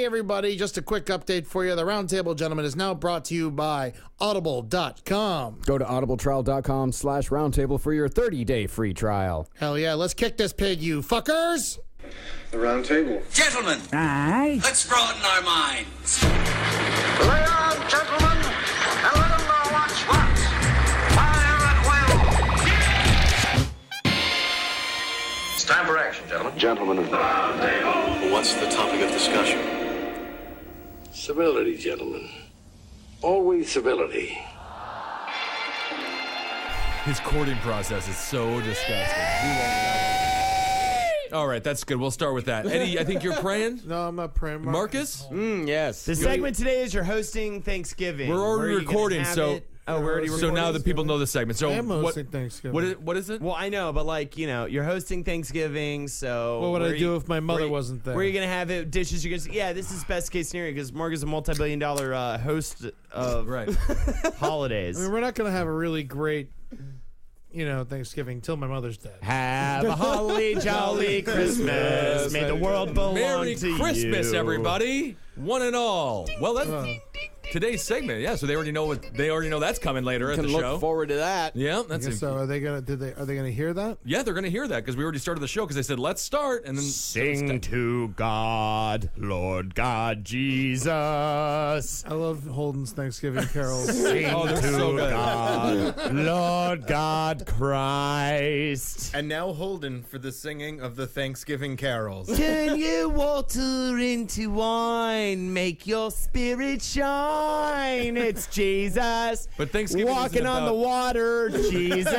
everybody. Just a quick update for you. The Roundtable Gentlemen is now brought to you by Audible.com. Go to audibletrial.com/roundtable for your 30-day free trial. Hell yeah, let's kick this pig, you fuckers. The Roundtable. Gentlemen, Aye. let's broaden our minds. Lay on, gentlemen, and let them know what's what. Fire at will. It's time for action, gentlemen. Gentlemen of the Roundtable. What's the topic of discussion? Civility, gentlemen. Always civility. His courting process is so disgusting. All right, that's good. We'll start with that. Eddie, I think you're praying. No, I'm not praying. Marcus? Yes. The segment today is you're hosting Thanksgiving. We're already recording, so we're already recording. So now that people know the segment. So I am hosting Thanksgiving. What is it? Well, I know, but you're hosting Thanksgiving, so What would I do if my mother wasn't there? Where are you gonna have it? Dishes? You're gonna say, yeah, this is best case scenario because Morgan's a multi-billion-dollar host of holidays. I mean, we're not going to have a really great, Thanksgiving till my mother's dead. Have a holly jolly Christmas. May the world belong Merry to you. Christmas, everybody, one and all. Well, that's today's segment. Yeah, so they already know that's coming later at the show. Look forward to that. Yeah, that's it. So are they gonna hear that? Yeah, they're gonna hear that because we already started the show because they said let's start and then Sing to God, Lord God Jesus. I love Holden's Thanksgiving carols. Sing they're to so good. God, Lord God Christ. And now Holden for the singing of the Thanksgiving carols. Turn your water into wine, make your spirit shine. It's Jesus. But Thanksgiving walking isn't on about- the water, Jesus.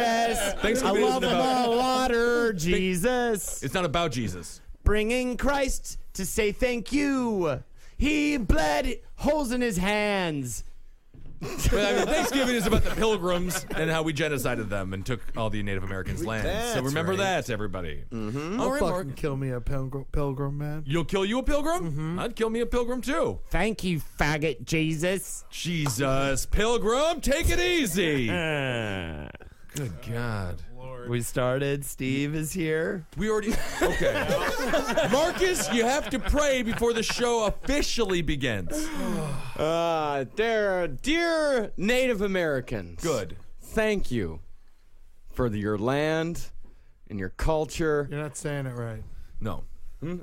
Thanksgiving I love isn't him about- on the water, Jesus. It's not about Jesus. Bringing Christ to say thank you. He bled, holes in his hands. But I mean, Thanksgiving is about the Pilgrims and how we genocided them and took all the Native Americans' land. So remember that, everybody. Mm-hmm. All right, Fucking Mark. kill me a pilgrim, man. You'll kill you a pilgrim? Mm-hmm. I'd kill me a pilgrim too. Thank you, faggot Jesus. Jesus, pilgrim, take it easy. Good God. We started. Steve is here. We already... Okay. Marcus, you have to pray before the show officially begins. Dear Native Americans. Good. Thank you for your land and your culture. You're not saying it right. No.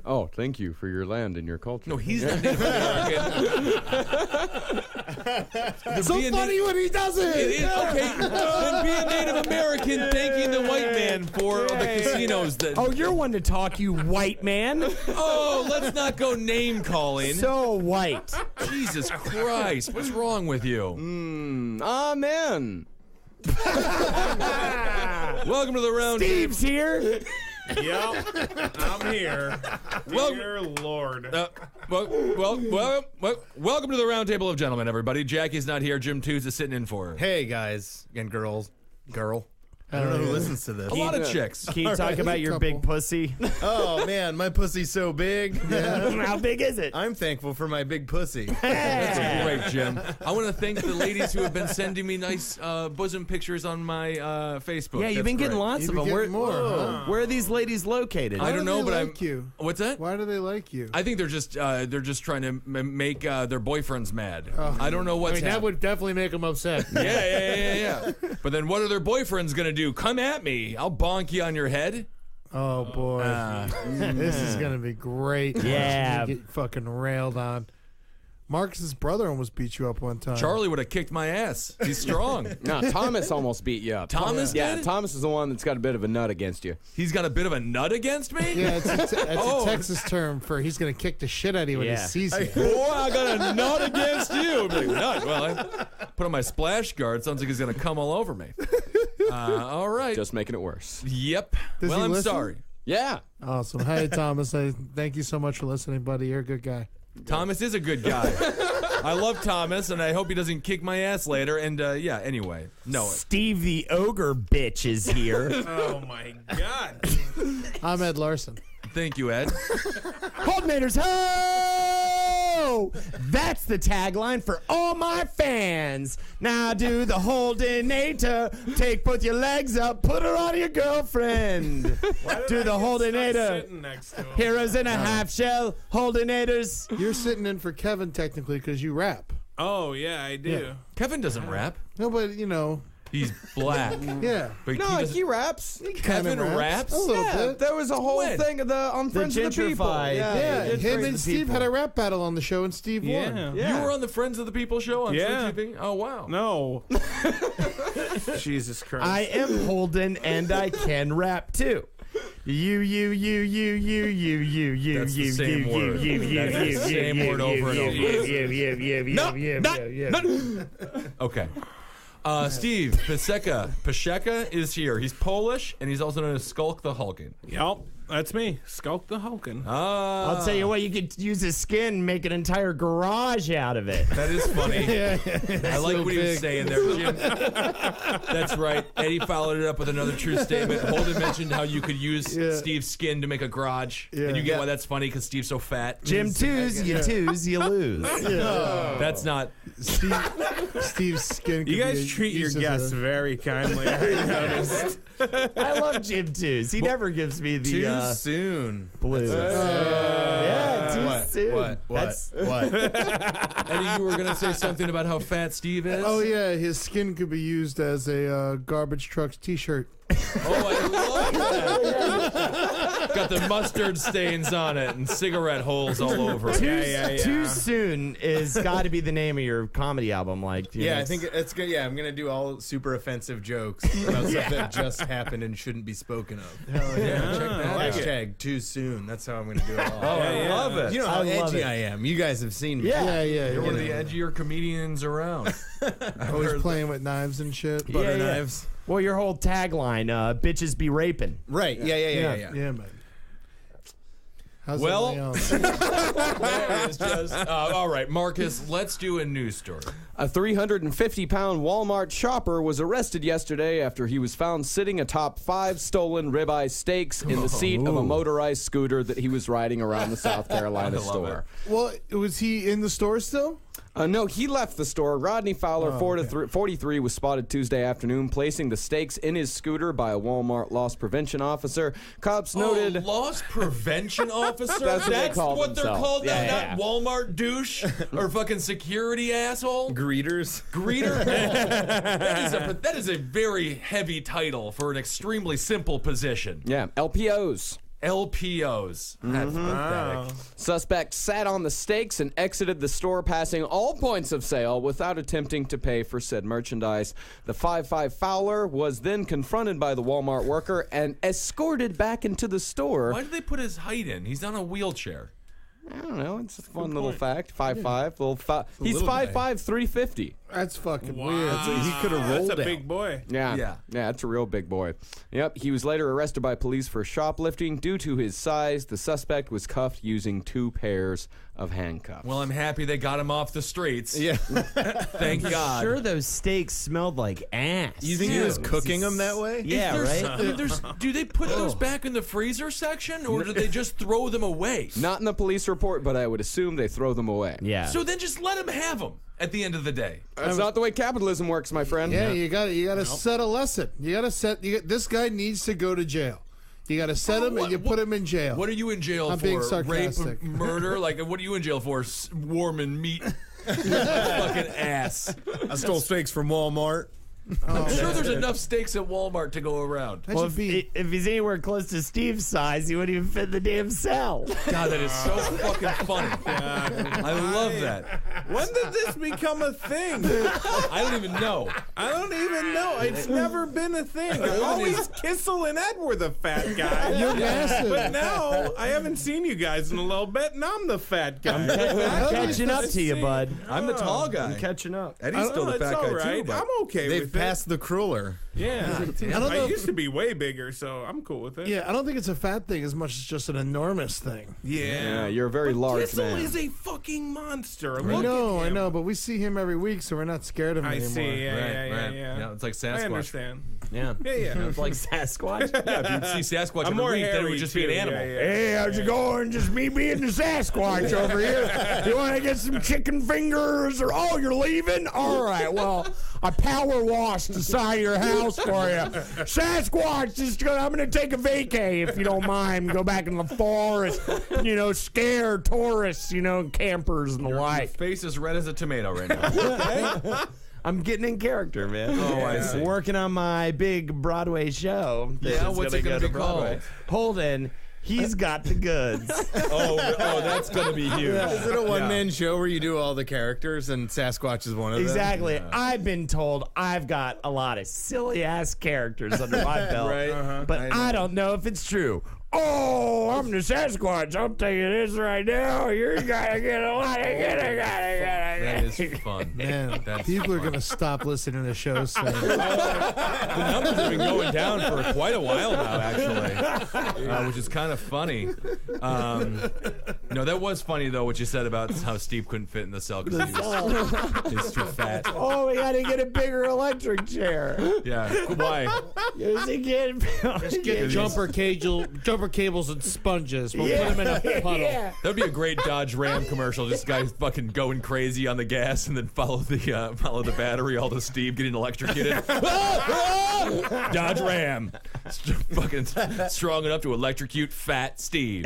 Oh, thank you for your land and your culture. No, he's not Native American. So funny when he does it. It is, okay, then be a Native American thanking the white man for the casinos. Oh, you're one to talk, you white man. Oh, let's not go name calling. So white. Jesus Christ, what's wrong with you? Amen. Welcome to the round. Steve's here. Yep, I'm here. Dear Lord. Welcome to the Roundtable of Gentlemen, everybody. Jackie's not here. Jim Tooze is sitting in for her. Hey, guys and girls. Girl. I don't know who listens to this. A lot of chicks. Can you talk about your big pussy? Oh, man, my pussy's so big. How big is it? I'm thankful for my big pussy. That's great, Jim. I want to thank the ladies who have been sending me nice bosom pictures on my Facebook. Yeah, you've been getting lots of them. Where are these ladies located? I don't know, but like you. What's that? Why do they like you? I think they're just trying to make their boyfriends mad. I don't know what's that would definitely make them upset. Yeah. But then what are their boyfriends gonna do? Come at me. I'll bonk you on your head. Oh boy, this is gonna be great. Yeah, get fucking railed on. Marcus's brother almost beat you up one time. Charlie would have kicked my ass. He's strong. No, Thomas almost beat you up. Thomas did? Yeah, Thomas is the one that's got a bit of a nut against you. He's got a bit of a nut against me? Yeah, it's a Texas term for he's going to kick the shit out of you when he sees you. Boy, I got a nut against you. Like, nut? Well, I put on my splash guard. Sounds like he's going to come all over me. All right. Just making it worse. Yep. Does well, he I'm listen? sorry. Yeah. Awesome. Hey, Thomas. Thank you so much for listening, buddy. You're a good guy. Thomas is a good guy. I love Thomas, and I hope he doesn't kick my ass later. And, anyway. No. Steve the Ogre bitch is here. Oh, my God. I'm Ed Larson. Thank you, Ed. Holdenators, ho! go. That's the tagline for all my fans. Now do the Holdenator. Take both your legs up, put her on your girlfriend. Do the Holdenator. Heroes in a half shell, Holdenators. You're sitting in for Kevin technically because you rap. Oh, yeah, I do. Yeah. Kevin doesn't rap. No, but you know. He's black. Yeah. But No, doesn't- he raps. Kevin raps? A little bit. There was a whole When? thing on Friends of the People. gentrified. Yeah, It him brings and the Steve people. had a rap battle on the show, and Steve won. You were on the Friends of the People show on Yeah. Free TV? Oh, wow. No. Jesus Christ. I am Holden and I can rap too. You. That's the same word. That's the same word over and over. Okay. Steve Pasheka is here. He's Polish, and he's also known as Skulk the Hulkin. Yep, that's me. Skulk the Hulkin. I'll tell you what, you could use his skin and make an entire garage out of it. That is funny. I like what he was saying there, Jim. That's right. Eddie followed it up with another true statement. Holden mentioned how you could use Steve's skin to make a garage, and you get why that's funny because Steve's so fat. Jim twos, you lose. That's not. Steve's skin. You guys treat your guests very kindly. I noticed. I love Jim twos. He never gives me the Too soon. blues. Too soon. That's Eddie, you were going to say something about how fat Steve is? Oh yeah, his skin could be used as a garbage truck's T-shirt. Oh, I love that. Got the mustard stains on it and cigarette holes all over it. Too soon is got to be the name of your comedy album. Like, you know, Yeah, I think it's good. Yeah, I'm gonna do all super offensive jokes about stuff that just happened and shouldn't be spoken of. Hell yeah. Check that out. Hashtag too soon. That's how I'm gonna do it all. Oh, I love it. You know how I love edgy it. I am. You guys have seen me. Yeah. You're one of the edgier comedians around. Always playing with knives and shit. Butter knives. well, your whole tagline, bitches be raping. Right. Yeah. Yeah, man. How's Well- everything else? All right, Marcus, let's do a news story. A 350-pound Walmart shopper was arrested yesterday after he was found sitting atop 5 stolen ribeye steaks in the seat of a motorized scooter that he was riding around the South Carolina store. Well, was he in the store still? No, he left the store. Rodney Fowler, 43, was spotted Tuesday afternoon placing the steaks in his scooter by a Walmart loss prevention officer. Cops noted... loss prevention officer? That's what they call what they're themselves. called now, Yeah. not Walmart douche or fucking security asshole? Greeters. Greeter? that is a very heavy title for an extremely simple position. Yeah, LPOs. LPOs. That's pathetic. Suspect sat on the steaks and exited the store, passing all points of sale without attempting to pay for said merchandise. The 5'5" Fowler was then confronted by the Walmart worker and escorted back into the store. Why did they put his height in? He's on a wheelchair. I don't know. It's a fun little fact. 5'5". He's 5'5", 350. That's fucking Wow. weird. He could have rolled That's a out. big boy. Yeah, it's a real big boy. Yep, he was later arrested by police for shoplifting. Due to his size, the suspect was cuffed using 2 pairs of handcuffs. Well, I'm happy they got him off the streets. Yeah. Thank God. Sure, those steaks smelled like ass. You think he was cooking them that way? Yeah, right? Do they put those back in the freezer section, or do they just throw them away? Not in the police report, but I would assume they throw them away. Yeah. So then just let them have them at the end of the day. That's not the way capitalism works, my friend. Yeah, you got to set a lesson. This guy needs to go to jail. You got to set him and you put him in jail. What are you in jail I'm for? being Rape, sarcastic. murder? Like, what are you in jail for? Warming meat. Fucking ass. I stole steaks from Walmart. I'm sure there's enough steaks at Walmart to go around. That Well, should be. if he's anywhere close to Steve's size, he wouldn't even fit in the damn cell. God, that is so fucking funny. I love that. When did this become a thing? I don't even know. I don't even know. It's never been a thing. Always Kissel and Ed were the fat guy. You're massive. But now I haven't seen you guys in a little bit, and I'm the fat guy. I'm catching up to you, bud. I'm the tall guy. I'm catching up. Eddie's still the it's fat all guy right. too. But I'm okay they've with past the cruller. Yeah. I don't know. I used to be way bigger, so I'm cool with it. Yeah, I don't think it's a fat thing as much as just an enormous thing. Yeah, you're a very large Kissel man. is a fucking monster. I Look know, at I him. know, but we see him every week, so we're not scared of him I anymore. see. Yeah, Right. yeah. It's like Sasquatch. I understand. Yeah. Yeah. It's like Sasquatch. Yeah, if you'd see Sasquatch I'm in the more week, then it hairy would just too. be an animal. Yeah. Hey, how's it going? Just me being the Sasquatch over here. You want to get some chicken fingers? Or oh, you're leaving? All right. Well, I power washed the side of your house for you. Sasquatch, I'm going to take a vacay if you don't mind. Go back in the forest. Scare tourists. Campers and the Your like. face is red as a tomato right now. I'm getting in character, man. Oh, I see. Working on my big Broadway show. Yeah, what's it gonna be called? Holden. He's got the goods. Oh, that's gonna be huge. Is it a one-man show where you do all the characters and Sasquatch is one of them? Exactly. Yeah. I've been told I've got a lot of silly-ass characters under my belt. Right. But I don't know if it's true. Oh, I'm the Sasquatch. I'm telling you this right now. You're gonna get a lot of That is fun. Man, That's people are fun. going to stop listening to shows soon. The numbers have been going down for quite a while now, actually, which is kind of funny. No, that was funny, though, what you said about how Steve couldn't fit in the cell because he's too fat. Oh, we got to get a bigger electric chair. Yeah. Why? Just get jumper cables and sponges. We'll put them in a puddle. Yeah. That'd be a great Dodge Ram commercial. Just guys fucking going crazy on the gas and then follow the battery all to Steve getting electrocuted. Dodge Ram. Fucking strong enough to electrocute fat Steve.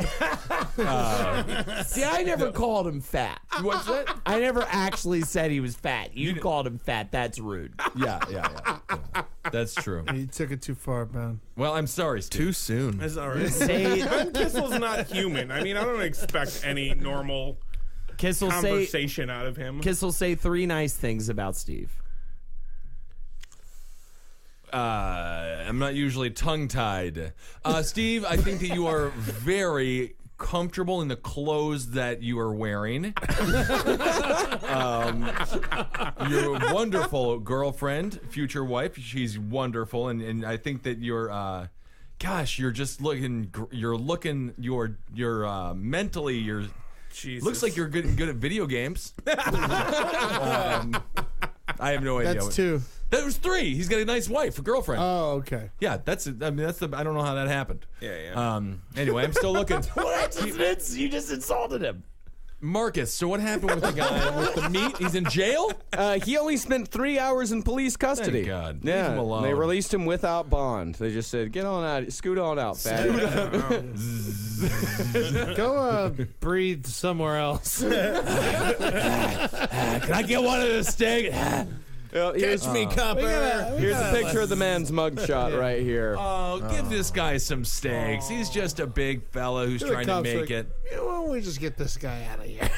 See, I never called him fat. What's that? I never actually said he was fat. You called him fat. That's rude. Yeah. That's true. You took it too far, Ben. Well, I'm sorry, Steve. Too soon. That's all right. Say, Ben Kissel's not human. I mean, I don't expect any normal conversation out of him. Kissel, say 3 nice things about Steve. I'm not usually tongue-tied. Steve, I think that you are very comfortable in the clothes that you are wearing. You're a wonderful girlfriend, future wife. She's wonderful, and I think that you're you're just looking mentally Jesus. looks like you're good at video games. I have no idea. That's 2. That was 3. He's got a nice wife, a girlfriend. Oh, okay. Yeah, that's the. I don't know how that happened. Yeah. Anyway, I'm still looking. You just insulted him. Marcus, so what happened with the guy with the meat? He's in jail? He only spent 3 hours in police custody. Thank God. Yeah, Leave him alone. they released him without bond. They just said, "Get on out, scoot on out, fatty." Go breathe somewhere else. Can I get one of the steak? Catch me, copper. Here's a picture of the man's mugshot right here. Oh, give this guy some steaks. He's just a big fella who's trying to make it. Why don't we just get this guy out of here?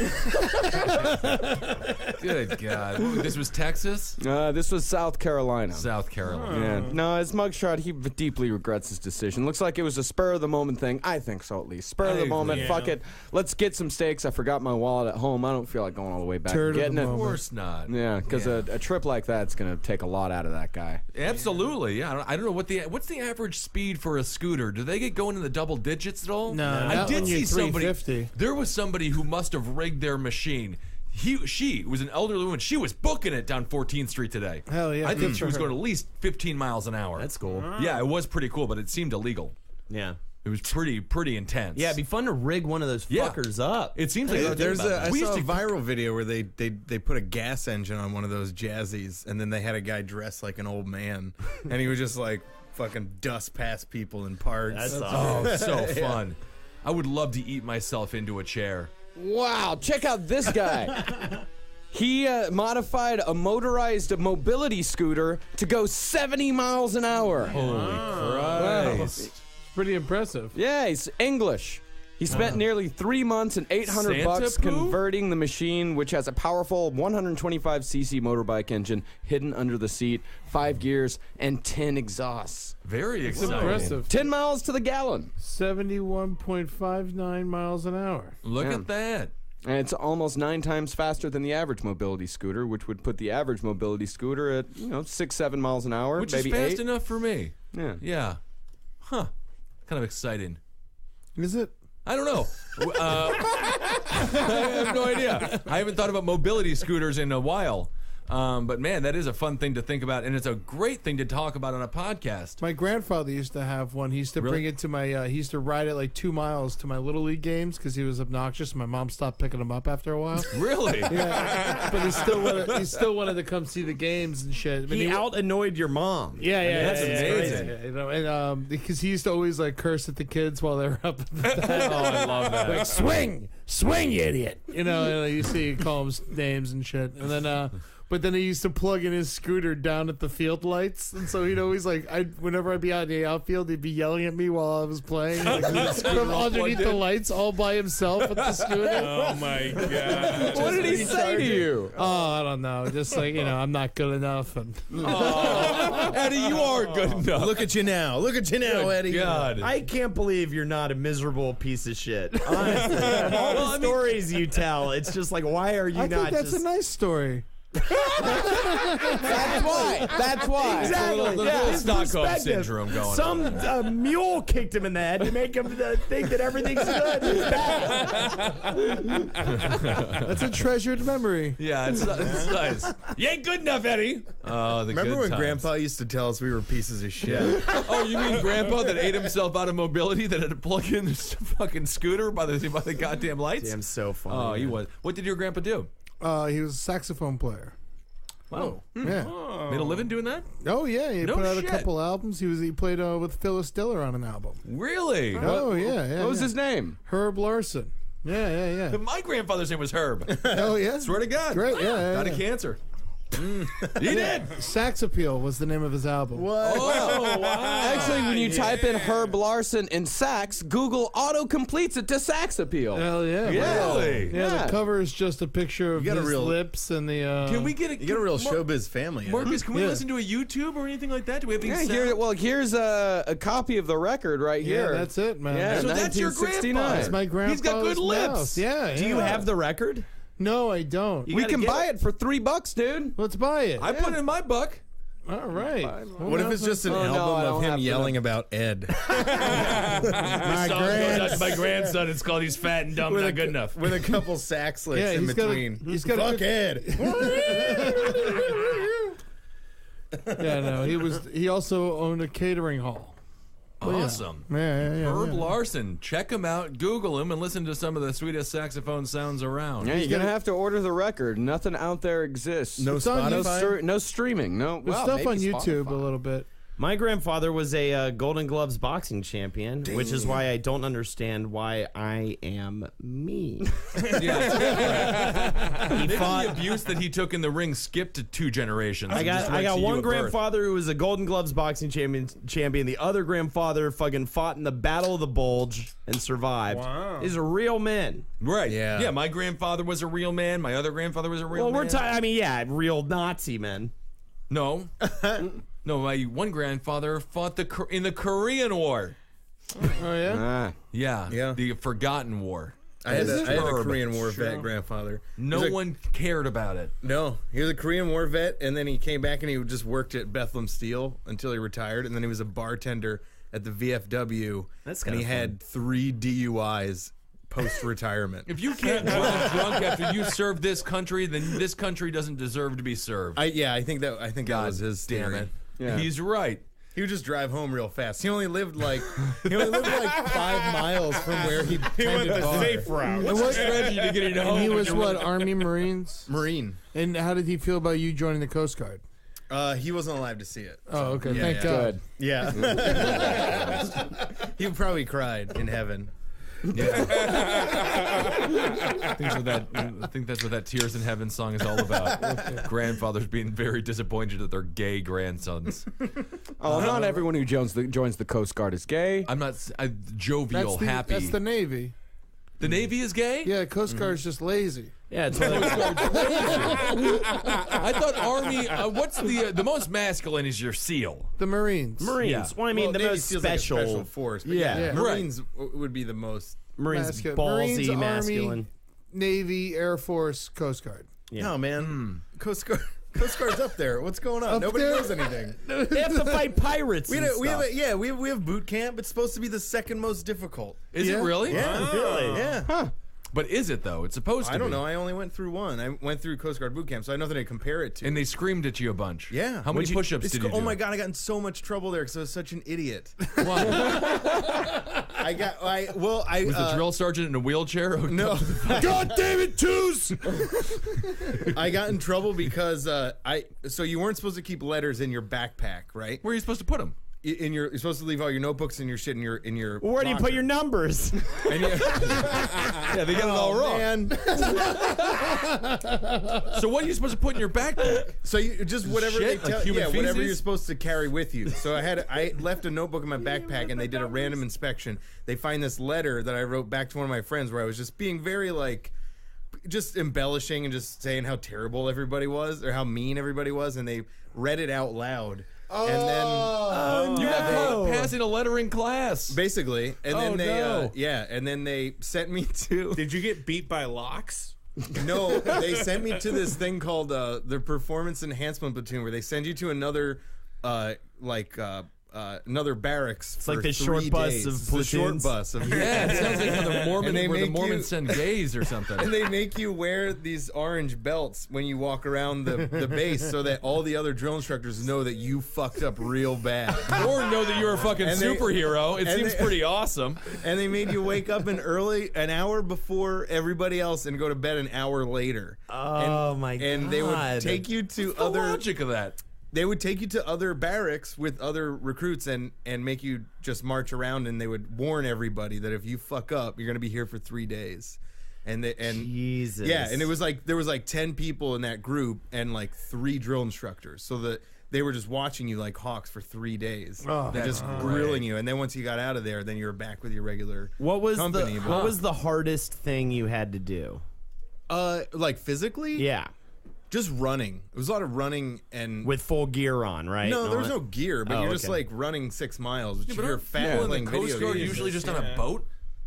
Good God. This was Texas? This was South Carolina. South Carolina. Yeah. No, his mugshot, he deeply regrets his decision. Looks like it was a spur-of-the-moment thing. I think so, at least. Spur of the moment, fuck it. Let's get some steaks. I forgot my wallet at home. I don't feel like going all the way back and getting it. Of course not. Yeah, because a trip like that's going to take a lot out of that guy. Absolutely. Yeah. I don't know what's the average speed for a scooter. Do they get going in the double digits at all? No, I not did when you're see somebody. 350. There was somebody who must have rigged their machine. She was an elderly woman. She was booking it down 14th Street today. Hell yeah. I think Good she for was her. going at least 15 miles an hour. That's cool. Yeah, it was pretty cool, but it seemed illegal. Yeah. It was pretty intense. Yeah, it'd be fun to rig one of those fuckers up. It seems like I we saw used a to viral video where they put a gas engine on one of those Jazzies, and then they had a guy dressed like an old man, and he was just like fucking dust past people in parks. That's awesome. Oh, so fun. I would love to eat myself into a chair. Wow, check out this guy. He modified a motorized mobility scooter to go 70 miles an hour. Holy Christ. Pretty impressive. Yeah, he's English. He spent nearly 3 months and $800 Santa poo? converting the machine, which has a powerful 125cc motorbike engine hidden under the seat, 5 gears, and 10 exhausts. Very exciting. Impressive. 10 miles to the gallon. 71.59 miles an hour. Look Yeah. at that. And it's almost 9 times faster than the average mobility scooter, which would put the average mobility scooter at 6-7 miles an hour, Which maybe is fast 8. enough for me. Yeah. Yeah. Huh. Kind of exciting. Is it? I don't know. I have no idea. I haven't thought about mobility scooters in a while. But man, that is a fun thing to think about, and it's a great thing to talk about on a podcast. My grandfather used to have one. He used to bring it to my. He used to ride it like 2 miles to my little league games because he was obnoxious. My mom stopped picking him up after a while. Really? Yeah, but he still wanted to come see the games and shit. He out annoyed your mom. Yeah, that's amazing. And because he used to always like curse at the kids while they were up. Oh, I love that. Like swing, you idiot. And you see he call him names and shit, and then. But then he used to plug in his scooter down at the field lights, and so he'd always whenever I'd be out in the outfield, he'd be yelling at me while I was playing from underneath the lights, all by himself with the scooter. Oh my god! What did he say to you? Oh, I don't know. Just I'm not good enough. And Eddie, you are good enough. Look at you now. Look at you now, Eddie. God. I can't believe you're not a miserable piece of shit. Honestly, of all the stories you tell, it's just like, why are you I not think that's just... a nice story. That's why. Exactly. Little Stockholm perspective. syndrome going on. Some mule kicked him in the head to make him think that everything's good. It's bad. That's a treasured memory. Yeah, it's nice. You ain't good enough, Eddie. Oh, the Remember good when times. Grandpa used to tell us we were pieces of shit? Oh, you mean Grandpa that ate himself out of mobility that had to plug in his fucking scooter by the goddamn lights? Damn, so funny. Oh, he man. was. What did your grandpa do? He was a saxophone player. Wow. Yeah. Made a living doing that? Oh yeah, he No put out shit. a couple albums. He played with Phyllis Diller on an album. Really? Oh yeah. What was his name? Herb Larson. Yeah. My grandfather's name was Herb. Oh yeah. Swear to God. Great. Yeah. Died of cancer. He did. Sax Appeal was the name of his album. What? Oh, wow. Actually, when you type in Herb Larson in sax, Google auto-completes it to Sax Appeal. Hell yeah. Really? Yeah, the cover is just a picture of got a his real- lips and the. Can we get a? You got a real showbiz family. Marcus, can we Yeah. listen to a YouTube or anything like that? Do we have any sound? Here's a copy of the record right Yeah, here. that's it, man. Yeah, So that's your 1969. grandpa. That's my grandpa's He's got good lips. mouse. Yeah. Do you have the record? No, I don't. We can buy it for $3, dude. Let's buy it. I put in my buck. All right. What if it's just an Oh, no, I album don't of him have yelling about Ed? my grandson. It's called He's Fat and Dumb, Not Good Enough. With a couple sax licks Yeah, in he's got a- between. he's got a Fuck good- Ed. Yeah, no. He also owned a catering hall. Awesome. Yeah. Herb Larson. Check him out. Google him and listen to some of the sweetest saxophone sounds around. Yeah, you're going to have to order the record. Nothing out there exists. No It's on Spotify? No streaming. No. There's well, stuff on maybe YouTube Spotify. a little bit. My grandfather was a Golden Gloves boxing champion, which is why I don't understand why I am me. Yeah. Maybe fought- the abuse that he took in the ring skipped 2 generations. I and just got went to you one at birth. grandfather who was a Golden Gloves boxing champion. The other grandfather fucking fought in the Battle of the Bulge and survived. Wow. These are real men. Right. Yeah. Yeah, my grandfather was a real man. My other grandfather was a real Well, man. we're talking. I mean, yeah, real Nazi men. No. No, my one grandfather fought in the Korean War. Oh yeah. Ah. Yeah. The Forgotten War. I had a Herb. Korean War vet grandfather. No He was a- one cared about it. No, he was a Korean War vet, and then he came back and he just worked at Bethlehem Steel until he retired, and then he was a bartender at the VFW. That's and kinda he had 3 DUIs post-retirement. If you can't drive drunk after you served this country, then this country doesn't deserve to be served. I think that was his Damn theory. it. Yeah. He's right. He would just drive home real fast. He only lived like 5 miles from where he went the bar. safe route. What's the strategy to getting home? And he when was you're what, really- Army Marines? Marine. And how did he feel about you joining the Coast Guard? He wasn't alive to see it. Oh, okay. Yeah, Thank yeah. God. Yeah. He probably cried in heaven. I think that's what that Tears in Heaven song is all about. Grandfathers being very disappointed at their gay grandsons. Oh, not everyone who joins the Coast Guard is gay. I'm not jovial, happy. That's the Navy. The Navy is gay? Yeah, Coast Guard's just lazy. Yeah, it's like, I thought Army. What's the most masculine is your SEAL. The Marines. Marines. Yeah. Well, I mean, the Navy most feels like a special. special force. But Yeah. Yeah. Marines would be the most. Marines, Masculine. ballsy, Marines, Army. masculine. Navy, Air Force, Coast Guard. No, man. Coast Guard's up there. What's going on? Up Nobody there? knows anything. They have to fight pirates. We and stuff. have boot camp. It's supposed to be the second most difficult. Is it really? Yeah, really? Yeah. Huh. But is it though? It's supposed to. I don't be. know. I only went through one. I went through Coast Guard boot camp, so I know nothing to compare it to. And they screamed at you a bunch. Yeah. How many push-ups did you do? Oh my god, I got in so much trouble there because I was such an idiot. Was Was the drill sergeant in a wheelchair? No. God damn it, twos! I got in trouble because so you weren't supposed to keep letters in your backpack, right? Where are you supposed to put them? You're supposed to leave all your notebooks and your shit in your. Where do you put your numbers? And Yeah, they got it all wrong. Man. So what are you supposed to put in your backpack? So you just whatever Shit? they tell Like human whatever feces? you're supposed to carry with you. So I left a notebook in my backpack and they did a random inspection. They find this letter that I wrote back to one of my friends where I was just being very just embellishing and just saying how terrible everybody was or how mean everybody was, and they read it out loud. And then You got caught passing a letter in class. basically, and then no. and then they sent me to Did you get beat by locks? no, they sent me to this thing called the Performance Enhancement Platoon, where they send you to another another barracks. It's for like the 3 short bus days. of It's the short platoons. bus of Yeah, it sounds like how the And they where the make Mormons you- send gays or something. And they make you wear these orange belts when you walk around the base so that all the other drill instructors know that you fucked up real bad. Or know that you're a fucking And they- superhero. It and seems they- pretty awesome. And they made you wake up an hour before everybody else and go to bed an hour later. Oh, my God. And they would take you to The other logic of that. they would take you to other barracks with other recruits and make you just march around, and they would warn everybody that if you fuck up, you're going to be here for 3 days. And Jesus. yeah, and it was there was 10 people in that group and 3 drill instructors. So that they were just watching you like hawks for 3 days. Oh, and just grilling you. And then once you got out of there, then you were back with your regular What was company. what was the hardest thing you had to do? Physically? Yeah. Just running. It was a lot of running and With full gear on, right? no, And there all was that? no gear, but Oh, you're just okay. running 6 miles. But But you're aren't fat people playing in the Coast video Guard games. usually just on a boat?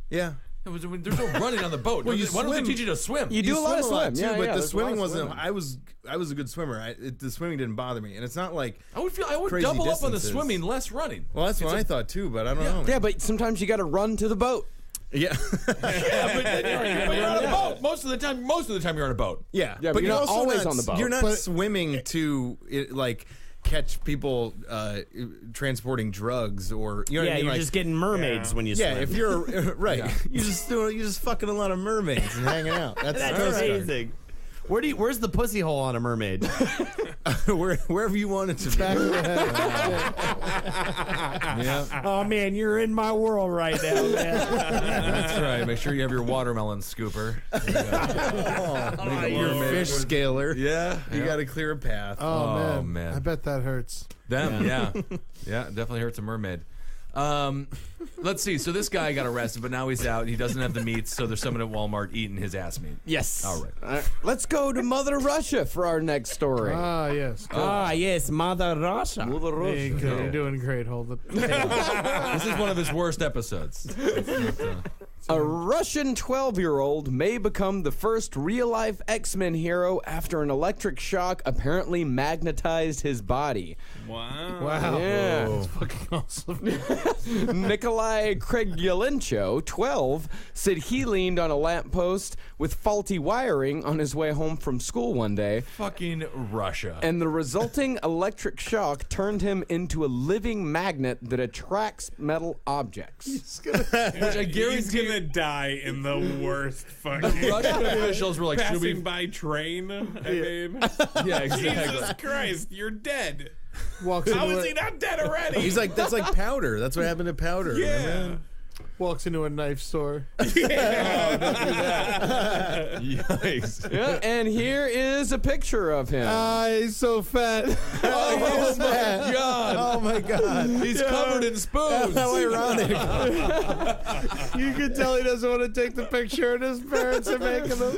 Yeah. There's no running on the boat. Well, Why don't they swim. teach you to swim? You do a lot of swim, too, yeah, but the there's a lot swimming of wasn't. swimming. I was a good swimmer. The swimming didn't bother me, and it's not like. I would crazy double up on the distances. swimming, less running. Well, that's what I thought too, but I don't know. Yeah, but sometimes you got to run to the boat. Yeah. Yeah, but then you're on a boat. Most of the time you're on a boat. Yeah, Yeah, but you're not also always on the boat. You're not But- swimming to catch people transporting drugs or you know what I Yeah, mean? you're just getting mermaids when you yeah. swim. If you're right, you're just fucking a lot of mermaids and hanging out. That's That's Coast Guard. amazing. Where's the pussy hole on a mermaid? Wherever you want it to be. Yeah. Oh man, you're in my world right now, man. That's right. Make sure you have your watermelon scooper. Your fish scaler. Yeah. You got to clear a path. Oh, man. man. I bet that hurts. Them, yeah. Yeah, it definitely hurts a mermaid. Let's see. So this guy got arrested, but now he's out. He doesn't have the meats, so there's someone at Walmart eating his ass meat. Yes. All right. Let's go to Mother Russia for our next story. Ah, yes. Ah, yes, Mother Russia. Mother Hey, Russia. good. You're doing great, Holden. This is one of his worst episodes. A Russian 12-year-old may become the first real-life X-Men hero after an electric shock apparently magnetized his body. Wow. Wow. Yeah. That's fucking awesome. Nikolai Kregylenko, 12, said he leaned on a lamppost with faulty wiring on his way home from school one day, Fucking Russia. and the resulting electric shock turned him into a living magnet that attracts metal objects. Which I He's guarantee gonna die in the worst fucking Russian officials were like, should passing we? by train. I mean, Yeah, Jesus exactly. Christ, you're dead. Walks How into is he not dead already? He's like, that's like powder. That's what happened to powder. yeah. Remember? walks into a knife store. Yikes. Yeah, and here is a picture of him. He's so fat. Oh my God. Oh my God. He's covered in spoons. How ironic. You can tell he doesn't want to take the picture, and his parents are making him.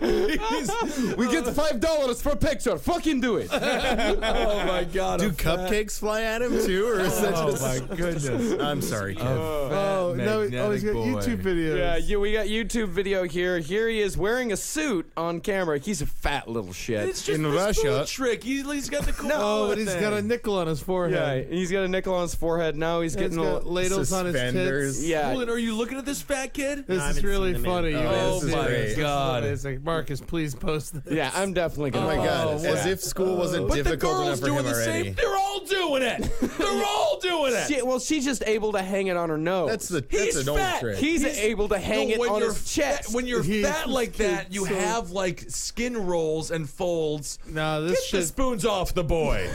We get $5 for a picture. Fucking do it. Oh my God. Do cupcakes fly at him too, or is that Oh just? my goodness. I'm sorry, kid. Oh no! magnetic He's YouTube videos. Yeah, we got YouTube video here. Here he is wearing a suit on camera. He's a fat little shit. It's just In the Russia. spoon trick. He's got the cool. Oh, but he's got a nickel on his Yeah, forehead. he's got a nickel on his forehead. Now he's He's getting got ladles on his suspenders. tits. Yeah. Holden, are you looking at this fat kid? This I is haven't really seen the funny. man. You Oh, gotta this see is this. great. This is God. amazing. Marcus, please post this. Yeah, I'm definitely Oh gonna. my God! what? As if school wasn't But the difficult girls enough for doing him the already. same. They're all doing it. They're all doing it. Well, she's just able to hang it on her nose. He's an old fat. trick. He's able to hang it when on you're his chest. When you're He's fat like that, you so- have like skin rolls and folds. No, this Get the shit. spoons off the boy.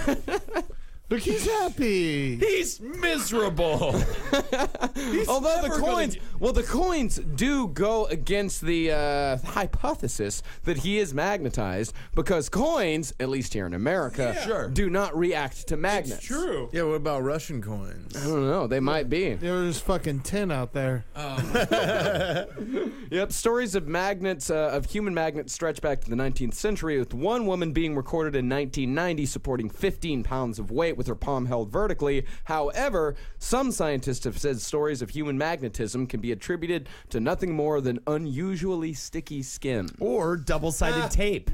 Look, he's happy. He's miserable. Although the never gonna coins do go against the hypothesis that he is magnetized because coins, at least here in America, Sure. do not react to magnets. True. Yeah, what about Russian coins? I don't know. They might be. There's fucking tin out there. Yep. Stories of magnets, of human magnets, stretch back to the 19th century, with one woman being recorded in 1990 supporting 15 pounds of weight with her palm held vertically. However, some scientists have said stories of human magnetism can be attributed to nothing more than unusually sticky skin. Or double-sided tape.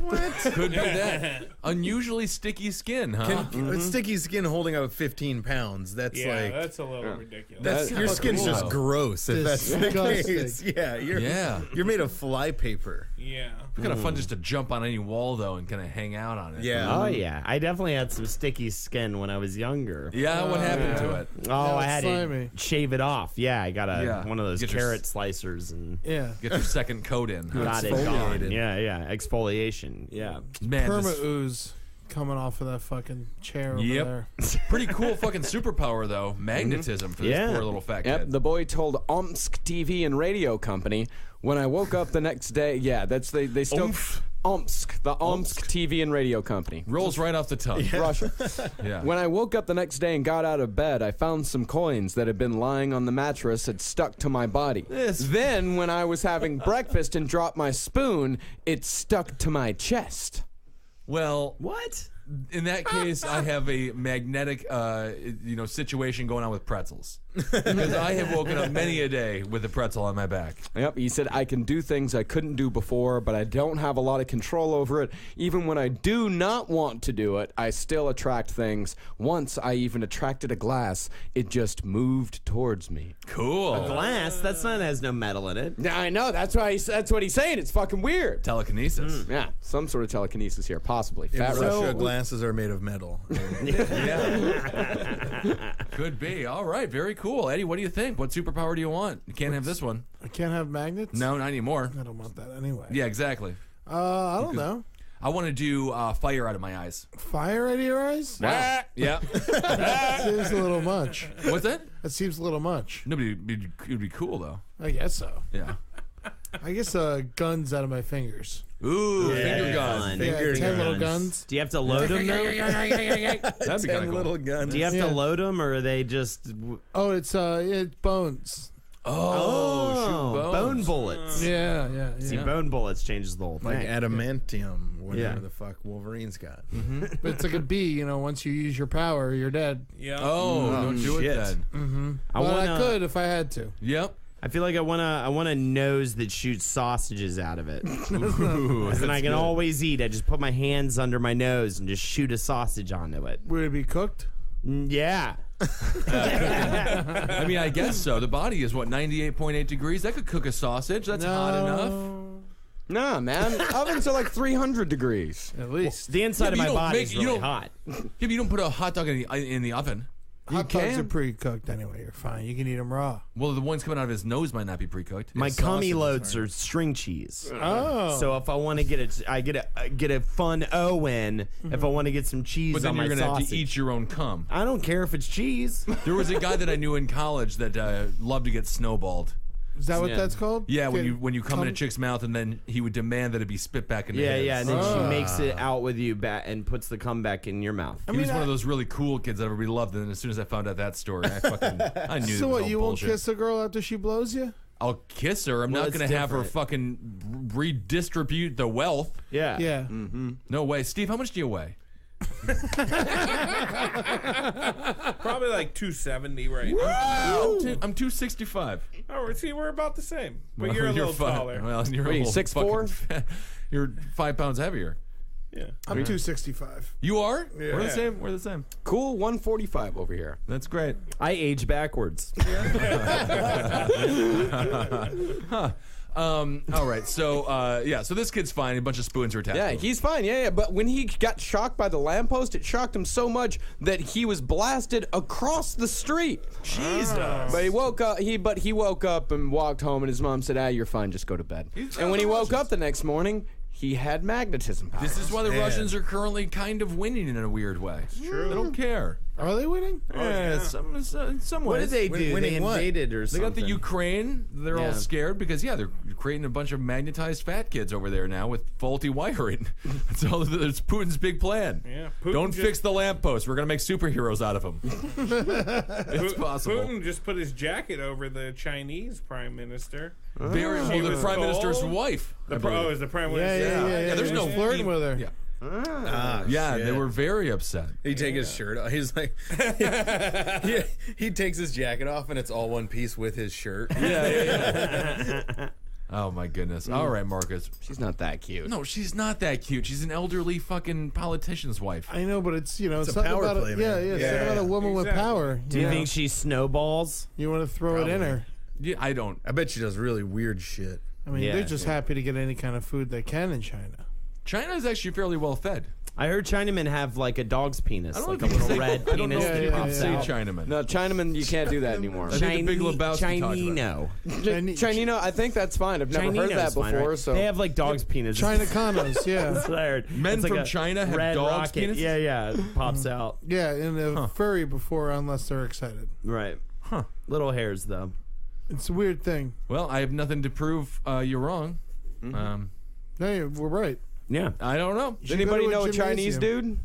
Could be that. Unusually sticky skin, huh? Sticky skin holding up 15 pounds. That's Yeah, like that's a little ridiculous. that's your skin's just gross. If that's the Disgusting. case, yeah, you're made of fly paper. yeah. It's kind of fun just to jump on any wall though and kind of hang out on it. Yeah. Oh, yeah. I definitely had some sticky skin when I was younger. Yeah. What happened to it? Oh, I it's had slimy. to shave it off. Yeah, I got one of those Get your carrot slicers and Yeah. Get your second coat in. got it gone. Yeah, exfoliation. Yeah. Man, Perma this ooze coming off of that fucking chair over Yep. there. pretty cool fucking superpower though. Magnetism for this Yeah. poor little fat Yep, kid. the boy told Omsk TV and radio company when I woke up the next day. Yeah, that's they still Omsk, the Omsk TV and radio company. Rolls right off the tongue. Russia. Yeah. When I woke up the next day and got out of bed, I found some coins that had been lying on the mattress had stuck to my body. Then, when I was having breakfast and dropped my spoon, it stuck to my chest. Well, What? in that case, I have a magnetic, situation going on with pretzels. Because I have woken up many a day with a pretzel on my back. Yep, he said, I can do things I couldn't do before, but I don't have a lot of control over it. Even when I do not want to do it, I still attract things. Once I even attracted a glass. It just moved towards me. Cool. Glass? That's not has no metal in it. Yeah, I know. That's what he's saying. It's fucking weird. Telekinesis. Yeah, some sort of telekinesis here, possibly. In Fat Russia, Russia. glasses are made of metal. Yeah. Could be. All right. Very cool. Eddie, what do you think? What superpower do you want? You can't have this one. I can't have magnets? No, not anymore. I don't want that anyway. Yeah, exactly. I don't know. I want to do fire out of my eyes. Fire out of your eyes? Wow. Yeah. That seems a little much. What's that? That seems a little much. No, but it'd be cool though. I guess so. Yeah. I guess guns out of my fingers. Ooh, finger gun. Fun. Yeah, Finger 10 little guns. guns. Do you have to load them though? That'd be kind of cool. Little guns. Do you have Yeah. to load them, or are they just? Oh, it's bones. Oh, shoot bones. bone bullets. Yeah. See, bone bullets changes the whole thing. Like adamantium, whatever Yeah. the fuck Wolverine's got. But it's like a bee, once you use your power, you're dead. Yeah. Oh, don't do it shit. then. I Well, wanna. I could if I had to. Yep. I feel like I want a nose that shoots sausages out of it. Then I can always eat. I just put my hands under my nose and just shoot a sausage onto it. Would it be cooked? Yeah. I mean, I guess so. The body is 98.8 degrees. That could cook a sausage. That's hot enough. Nah, man. Ovens are like 300 degrees. At least. The inside Yeah, of but my you don't body make- is you really don't- hot. Yeah, but you don't put a hot dog in the oven. Hot dogs can. are pre-cooked anyway. You're fine. You can eat them raw. Well, the ones coming out of his nose might not be pre-cooked. My Sausage cummy is loads hard. are string cheese. Oh. So if I want to get it, I get a fun O in. If I want to get some cheese But then on you're my gonna have sausage. to eat your own cum. I don't care if it's cheese. There was a guy that I knew in college that loved to get snowballed. Is that what Yeah. that's called? Yeah, when Get- you come in a chick's mouth, and then he would demand that it be spit back into his. Yeah, and then she makes it out with you and puts the cum back in your mouth. He was one of those really cool kids that everybody loved, and then as soon as I found out that story, I knew. So it was what? all You bullshit. won't kiss a girl after she blows you? I'll kiss her. I'm Well, not it's going to have her different. fucking redistribute the wealth. Yeah. Yeah. No way. Steve, how much do you weigh? Probably like 270 right now. I'm 265. Oh, see, we're about the same, but you're a little taller. Well, you're What are you, 6'4"? You're 5 pounds heavier. Yeah. I'm 265. You are? Yeah. We're the same. We're the same. Cool, 145 over here. That's great. I age backwards. Huh. All right. So, so this kid's fine. A bunch of spoons are attached. Yeah, to him. he's fine. Yeah. But when he got shocked by the lamppost, it shocked him so much that he was blasted across the street. Jesus. But he woke up. He woke up and walked home, and his mom said, "You're fine. Just go to bed." And when he woke up the next morning, he had magnetism powers. This is why the Russians are currently kind of winning in a weird way. True. They don't care. Are they winning? Yeah, in some What ways. did they do? They invaded or They something. got the Ukraine. They're all Yeah. scared because, they're creating a bunch of magnetized fat kids over there now with faulty wiring. That's Putin's big plan. Yeah, Putin Don't just- fix the lamppost. We're going to make superheroes out of them. It's possible. Putin just put his jacket over the Chinese prime minister. Very She well, the was prime cold. minister's wife. I believe. Is the prime Yeah, minister? yeah. There's no flirting with her. Yeah. Yeah, They were very upset. He take his shirt off. He's like, he takes his jacket off and it's all one piece with his shirt. Oh my goodness. All right, Marcus. She's not that cute. No, she's not that cute. She's an elderly fucking politician's wife. I know, but it's a something power about play, it. man. Yeah, something about a woman with exactly. power. Do you think she snowballs? You want to throw it in her? Yeah, I don't. I bet she does really weird shit. I mean, Yeah. they're just happy to get any kind of food they can in China. China is actually fairly well fed. I heard Chinamen have like a dog's penis, I don't like know a if you little can say- red I don't know penis if that you can pops say out. Chinaman. No, Chinaman, you can't do that anymore. I think the Big Lebowski talked about it. Chinino. Chinino, I think that's fine. I've never heard that Chinino's fine, before. right? So They have like dog's penises. China condos, yeah. That's what I heard. Men It's like from a China have red dogs' rocket. penises? Yeah, it pops out. Yeah, and a furry before unless they're excited. Right. Huh. Little hairs though. It's a weird thing. Well, I have nothing to prove you're wrong. No, we're right. Yeah. I don't know. Does anybody know a Chinese dude?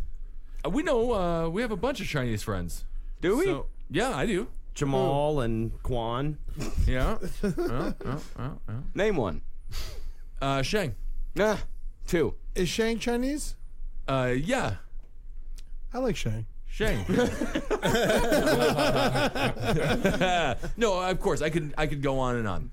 We know. We have a bunch of Chinese friends. Do we? So, yeah, I do. Jamal and Quan. Yeah. Name one. Sheng. Nah, two. Is Shang Chinese? Yeah. I like Shang. Sheng. No, of course I could go on and on.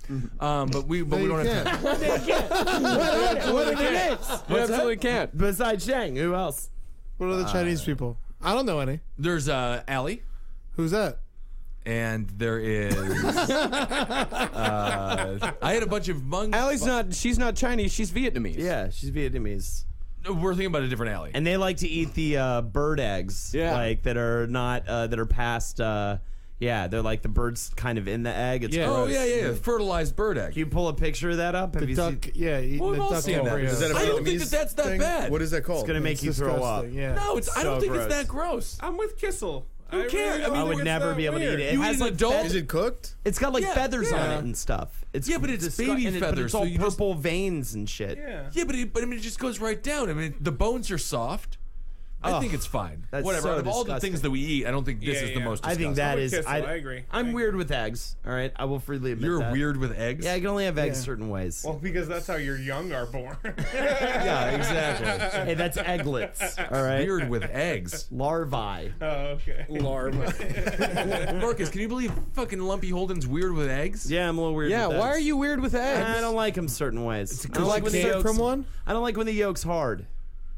But we don't have time. What are their names? You absolutely can't. Besides Shang, who else? What are the Chinese people? I don't know any. There's Allie, Who's that? and there is. I had a bunch of Hmong. Allie's not. She's not Chinese. She's Vietnamese. Yeah, she's Vietnamese. We're thinking about a different Allie. And they like to eat the bird eggs, Yeah. like that are not that are past. They're like the bird's kind of in the egg. It's Yeah. Oh gross. yeah. Fertilized bird egg. Can you pull a picture of that up? Have The you duck, seen? yeah, eating Well, we've the all duck seen that. embryo. Is that a I don't think Vietnamese that's that thing? bad. What is that called? It's gonna make It's you throw up. disgusting, yeah. No, I don't So think gross. it's that gross. I'm with Kissel. Who cares? Really I mean, I would it's never not be able to weird. eat it. It You has eat an like adult? Is it cooked? It's got like Yeah, feathers on yeah. it and stuff. It's Yeah, but it's baby but feathers, it's all so you just- purple veins and shit. Yeah. Yeah, but I mean, it just goes right down. I mean, the bones are soft. I think it's fine. that's Whatever. so Out of all the disgusting. things that we eat, I don't think this Yeah, is the yeah. most I disgusting. think that with is. Kissel, I agree. I'm I agree. weird with eggs. All right, I will freely admit You're that. weird with eggs? Yeah, I can only have eggs Yeah. certain ways. Well, because that's how your young are born. Yeah, exactly. Hey, that's egglets. All right, Weird with eggs. larvae. Oh, okay. Marcus, can you believe fucking Lumpy Holden's weird with eggs? Yeah, I'm a little weird. Yeah. with Why eggs. are you weird with eggs? I don't like them certain ways. I don't Like like when the came yolks. from one? I don't like when the yolk's hard.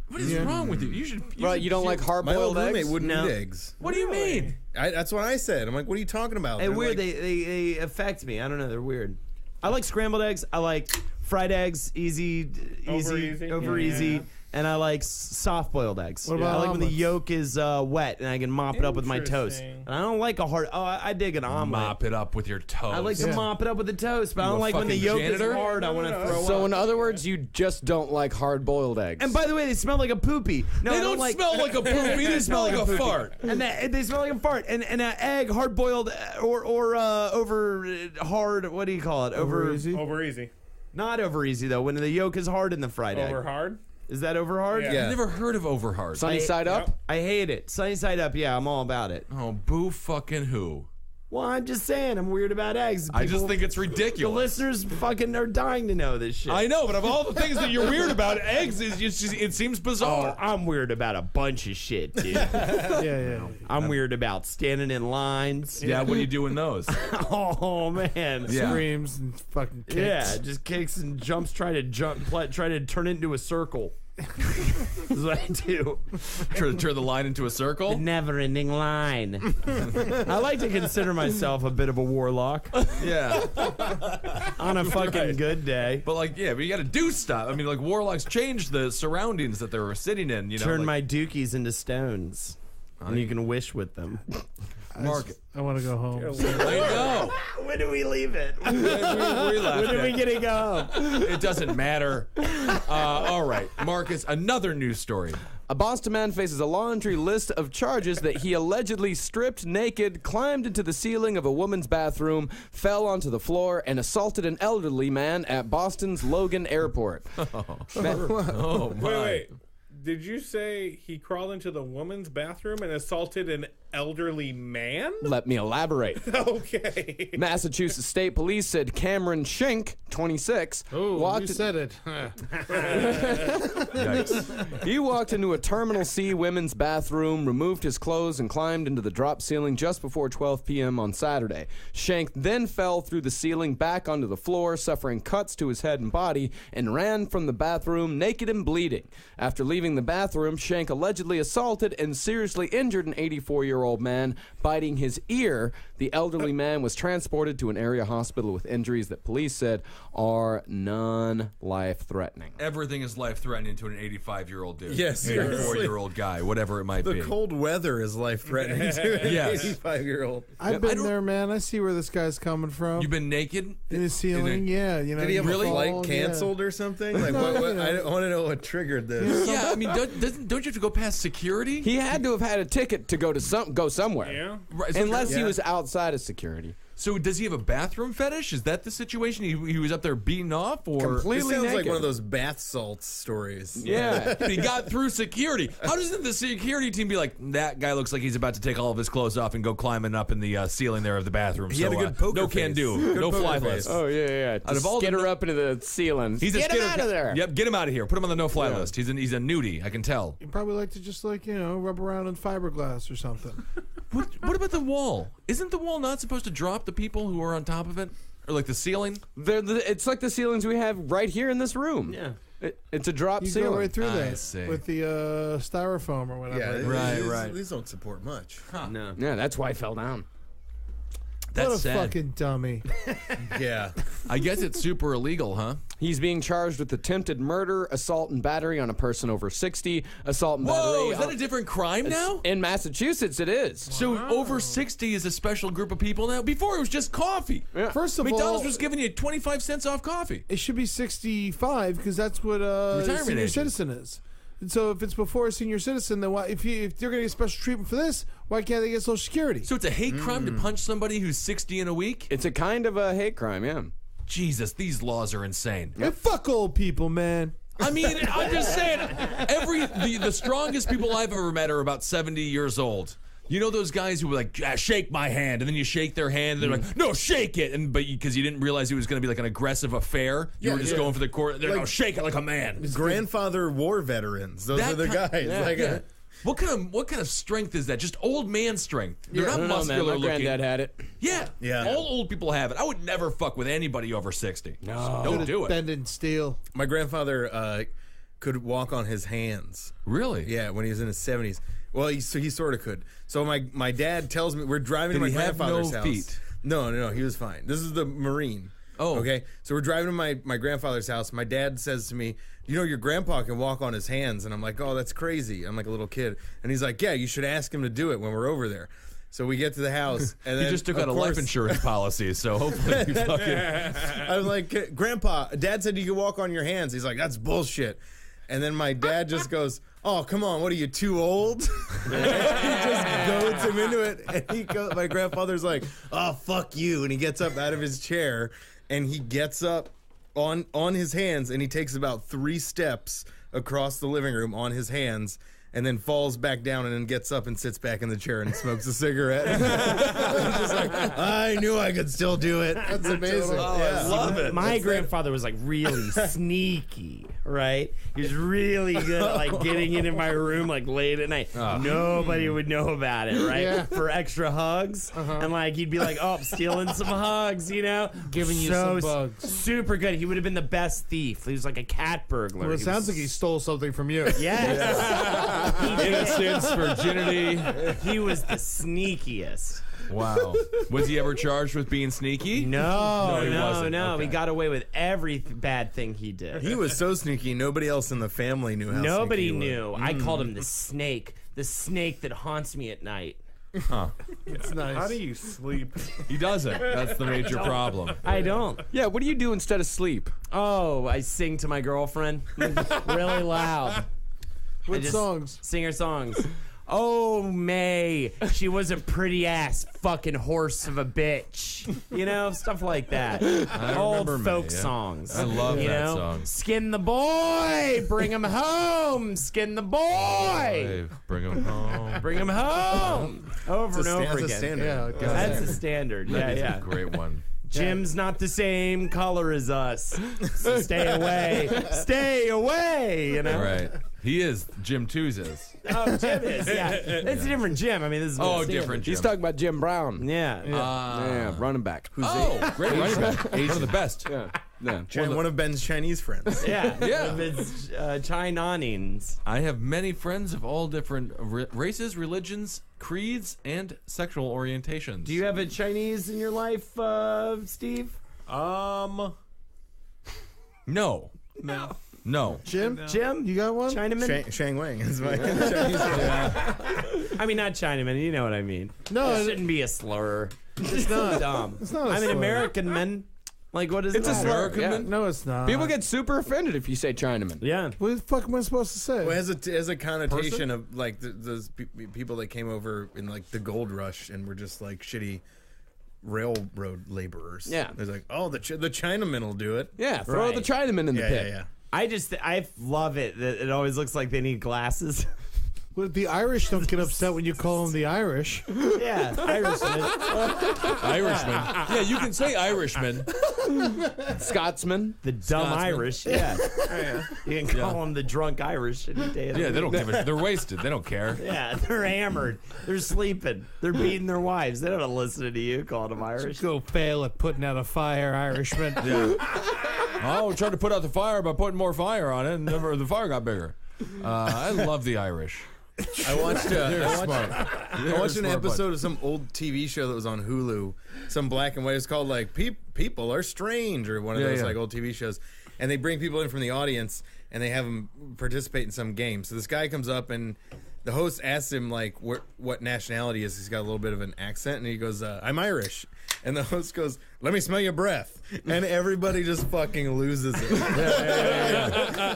What is wrong with you? You should. Right, you don't like My hard-boiled old roommate eggs? wouldn't No. eat eggs. What do you mean? That's what I said. I'm like, what are you talking about? Hey, They're weird. like- They affect me. I don't know. They're weird. I like scrambled eggs. I like fried eggs. Easy, over easy. Yeah. And I like soft-boiled eggs. What about I like when the omelets? yolk is wet and I can mop it up with my toast. Interesting. And I don't like a hard. Oh, I dig an omelet. Mop it up with your toes. I like to Yeah. mop it up with the toast, but I You don't a like when the fucking yolk janitor? is hard. I want to throw So up. in other words, you just don't like hard-boiled eggs. And by the way, they smell like a poopy. No, They I don't like, smell like a poopy. They smell like a poopy. fart. And they smell like a fart. And an egg, hard boiled or over hard. What do you call it? Over easy? Over easy. Not over easy though. When the yolk is hard in the fried Over egg. hard. Is that over hard? Yeah. I've never heard of over hard. Sunny side up? I hate it. Sunny side up. Yeah, I'm all about it. Oh, boo fucking who? Well, I'm just saying, I'm weird about eggs. I just think it's ridiculous. The listeners fucking are dying to know this shit. I know, but of all the things that you're weird about, eggs is just it seems bizarre. Oh, I'm weird about a bunch of shit, dude. Yeah. I'm weird about standing in lines. Yeah, what do you do in those? Oh man. Yeah. Screams and fucking kicks. Yeah, just kicks and jumps, try to turn it into a circle. That's what I do. Try to turn the line into a circle? Never-ending line. I like to consider myself a bit of a warlock Yeah. on a fucking good day. But you got to do stuff. I mean, warlocks change the surroundings that they were sitting in, you know. Turn my dookies into stones. And you can wish with them. Mark. I want to go home. I know. When do we leave it? we left When are we it. getting home? It doesn't matter. All right, Marcus, another news story. A Boston man faces a laundry list of charges that he allegedly stripped naked, climbed into the ceiling of a woman's bathroom, fell onto the floor, and assaulted an elderly man at Boston's Logan Airport. Oh, my. Wait. Did you say he crawled into the woman's bathroom and assaulted an elderly man? Let me elaborate. Okay. Massachusetts State Police said Cameron Schenk, 26, Oh, you said it. Yikes. He walked into a Terminal C women's bathroom, removed his clothes, and climbed into the drop ceiling just before 12 p.m. on Saturday. Schenk then fell through the ceiling back onto the floor, suffering cuts to his head and body, and ran from the bathroom naked and bleeding. After leaving the bathroom, Schenk allegedly assaulted and seriously injured an 84-year-old man, biting his ear. The elderly man was transported to an area hospital with injuries that police said are non-life-threatening. Everything is life-threatening to an 85-year-old dude. Yes, 84-year-old guy, whatever it might The be. cold weather is life-threatening to an Yes. 85-year-old. I've been there, man. I see where this guy's coming from. You've been naked? in his ceiling, yeah. You know, Did he have a fall, flight yeah. canceled or something? Like, No, what, you know. I want to know what triggered this. Yeah, I mean, don't you have to go past security? He had to have had a ticket to go somewhere. Yeah. Right, so- Unless he Yeah. was outside of security. So does he have a bathroom fetish? Is that the situation? He was up there beating off, or This Completely sounds like naked. one of those bath salts stories. Yeah. he got through security? How doesn't the security team be like, that guy looks like he's about to take all of his clothes off and go climbing up in the ceiling there of the bathroom? He had a good poker no can face. do, Good no poker fly face. list. Oh, yeah. Out of all the- Skitter up into the ceiling. He's a Get him skitter- out of there. Yep, get him out of here. Put him on the no-fly list. He's a nudie. I can tell. You probably like to just rub around in fiberglass or something. What about the wall? Isn't the wall not supposed to drop the people who are on top of it, or like the ceiling? It's like the ceilings we have right here in this room. Yeah. It's a drop You ceiling. go right through I that see. with the styrofoam or whatever. Yeah, Right. These don't support much. No. Yeah, that's why I fell down. That's what a sad. fucking dummy. Yeah. I guess it's super illegal, huh? He's being charged with attempted murder, assault and battery on a person over 60, assault and Whoa, battery. is that a different crime now? In Massachusetts, it is. So over 60 is a special group of people now? Before it was just coffee. Yeah. First of McDonald's all, was giving you 25 cents off coffee. it should be 65 because that's what Retirement senior age. citizen is. And so if it's before a senior citizen, then why, if they're going to get special treatment for this, why can't they get Social Security? So it's a hate crime to punch somebody who's 60 in a week? It's a kind of a hate crime, yeah. Jesus, these laws are insane. And fuck old people, man. I mean, I'm just saying, the strongest people I've ever met are about 70 years old. You know those guys who were like, shake my hand, and then you shake their hand, and they're like, no, shake it, but because you didn't realize it was going to be like an aggressive affair, you were just going for the court. They're like, no, shake it like a man. Grandfather war veterans. Those are the guys. What kind of strength is that? Just old man strength. They're not I don't know, man. muscular My looking. granddad had it. Yeah. All old people have it. I would never fuck with anybody over 60. No. Don't do it. Bending steel. My grandfather could walk on his hands. Really? Yeah, when he was in his 70s. Well, he sort of could. So my dad tells me, we're driving Did to my he have grandfather's no house. feet? No, he was fine. This is the Marine. Oh. Okay. So we're driving to my grandfather's house. My dad says to me, you know, your grandpa can walk on his hands. And I'm like, oh, that's crazy. I'm like a little kid. And he's like, yeah, you should ask him to do it when we're over there. So we get to the house. And He then, just took of out a life course, insurance policy, so hopefully you fucking... I'm like, Grandpa, Dad said you can walk on your hands. He's like, that's bullshit. And then my dad just goes, oh, come on, what are you, too old? And he just goads him into it. And my grandfather's like, oh, fuck you. And he gets up out of his chair, and he gets up on his hands, and he takes about 3 steps across the living room on his hands, and then falls back down and then gets up and sits back in the chair and smokes a cigarette. Just like, I knew I could still do it. That's amazing. I love it. My grandfather was like really sneaky, right? He was really good at like getting into my room like late at night. Nobody would know about it, right? Yeah. For extra hugs. And like he'd be like, oh, I'm stealing some hugs, you know? Giving you some bugs. Super good. He would have been the best thief. He was like a cat burglar. Well, it sounds like he stole something from you. Yes. Innocence, virginity. He was the sneakiest. Wow. Was he ever charged with being sneaky? No, he wasn't. no. Okay. He got away with every bad thing he did. He was so sneaky, nobody else in the family knew how Nobody sneaky he knew. was. I called him the snake that haunts me at night. Huh. It's nice. How do you sleep? He doesn't. That's the major problem. I don't. Yeah, what do you do instead of sleep? Oh, I sing to my girlfriend really loud. What I just songs? Sing her songs. Oh, May, she was a pretty ass fucking horse of a bitch. You know, stuff like that. Old remember folk May, yeah. songs. I love you that know? song. Skin the boy, bring him home. Skin the boy, Hey, bring him home. bring him home. Over and over That's a again. standard. Yeah, God. That's a standard. Yeah, That's yeah. a great one. Jim's not the same color as us. So stay away. Stay away, you know? Right. He is. Jim Twos is. Oh, Jim is, yeah. It's a different Jim. I mean, this is Different Jim. He's talking about Jim Brown. Yeah. Yeah, running back. Great running back. One of the best. Yeah. One of Ben's Chinese friends. Yeah. Yeah. It's Chinanings. I have many friends of all different races, religions, creeds, and sexual orientations. Do you have a Chinese in your life, Steve? No. No. Jim? Jim? You got one? Chinaman? Shang Wang is my Chinese friend. I mean, not Chinaman. You know what I mean. No, It shouldn't be a slur. it's not. Dumb. It's not a I'm an slur. American man. Like, what is It's a that? slur. Yeah. No, it's not. People get super offended if you say Chinaman. Yeah. What the fuck am I supposed to say? Well, it has a connotation of like those people that came over in like the gold rush and were just like shitty railroad laborers. Yeah. It's like, oh, the Chinaman will do it. Yeah, throw Right. the Chinaman in the pit. Yeah. I love it that it always looks like they need glasses. Well, the Irish don't get upset when you call them the Irish. Yeah, Irishman. Irishman. Yeah, you can say Irishman. Scotsman. The dumb Scotsman. Irish. Yeah. You can call them the drunk Irish any day of the Yeah, they week. don't give a. They're wasted. They don't care. Yeah, they're hammered. They're sleeping. They're beating their wives. They don't listen to you calling them Irish. Go fail at putting out a fire, Irishman. Yeah. Oh, we tried to put out the fire by putting more fire on it, and the fire got bigger. I love the Irish. I watched an smart episode of some old TV show that was on Hulu, some black and white. It's called like People Are Strange or one of those like old TV shows, and they bring people in from the audience and they have them participate in some game. So this guy comes up and the host asks him like what nationality is. He's got a little bit of an accent and he goes, "I'm Irish." And the host goes, "Let me smell your breath." And everybody just fucking loses it.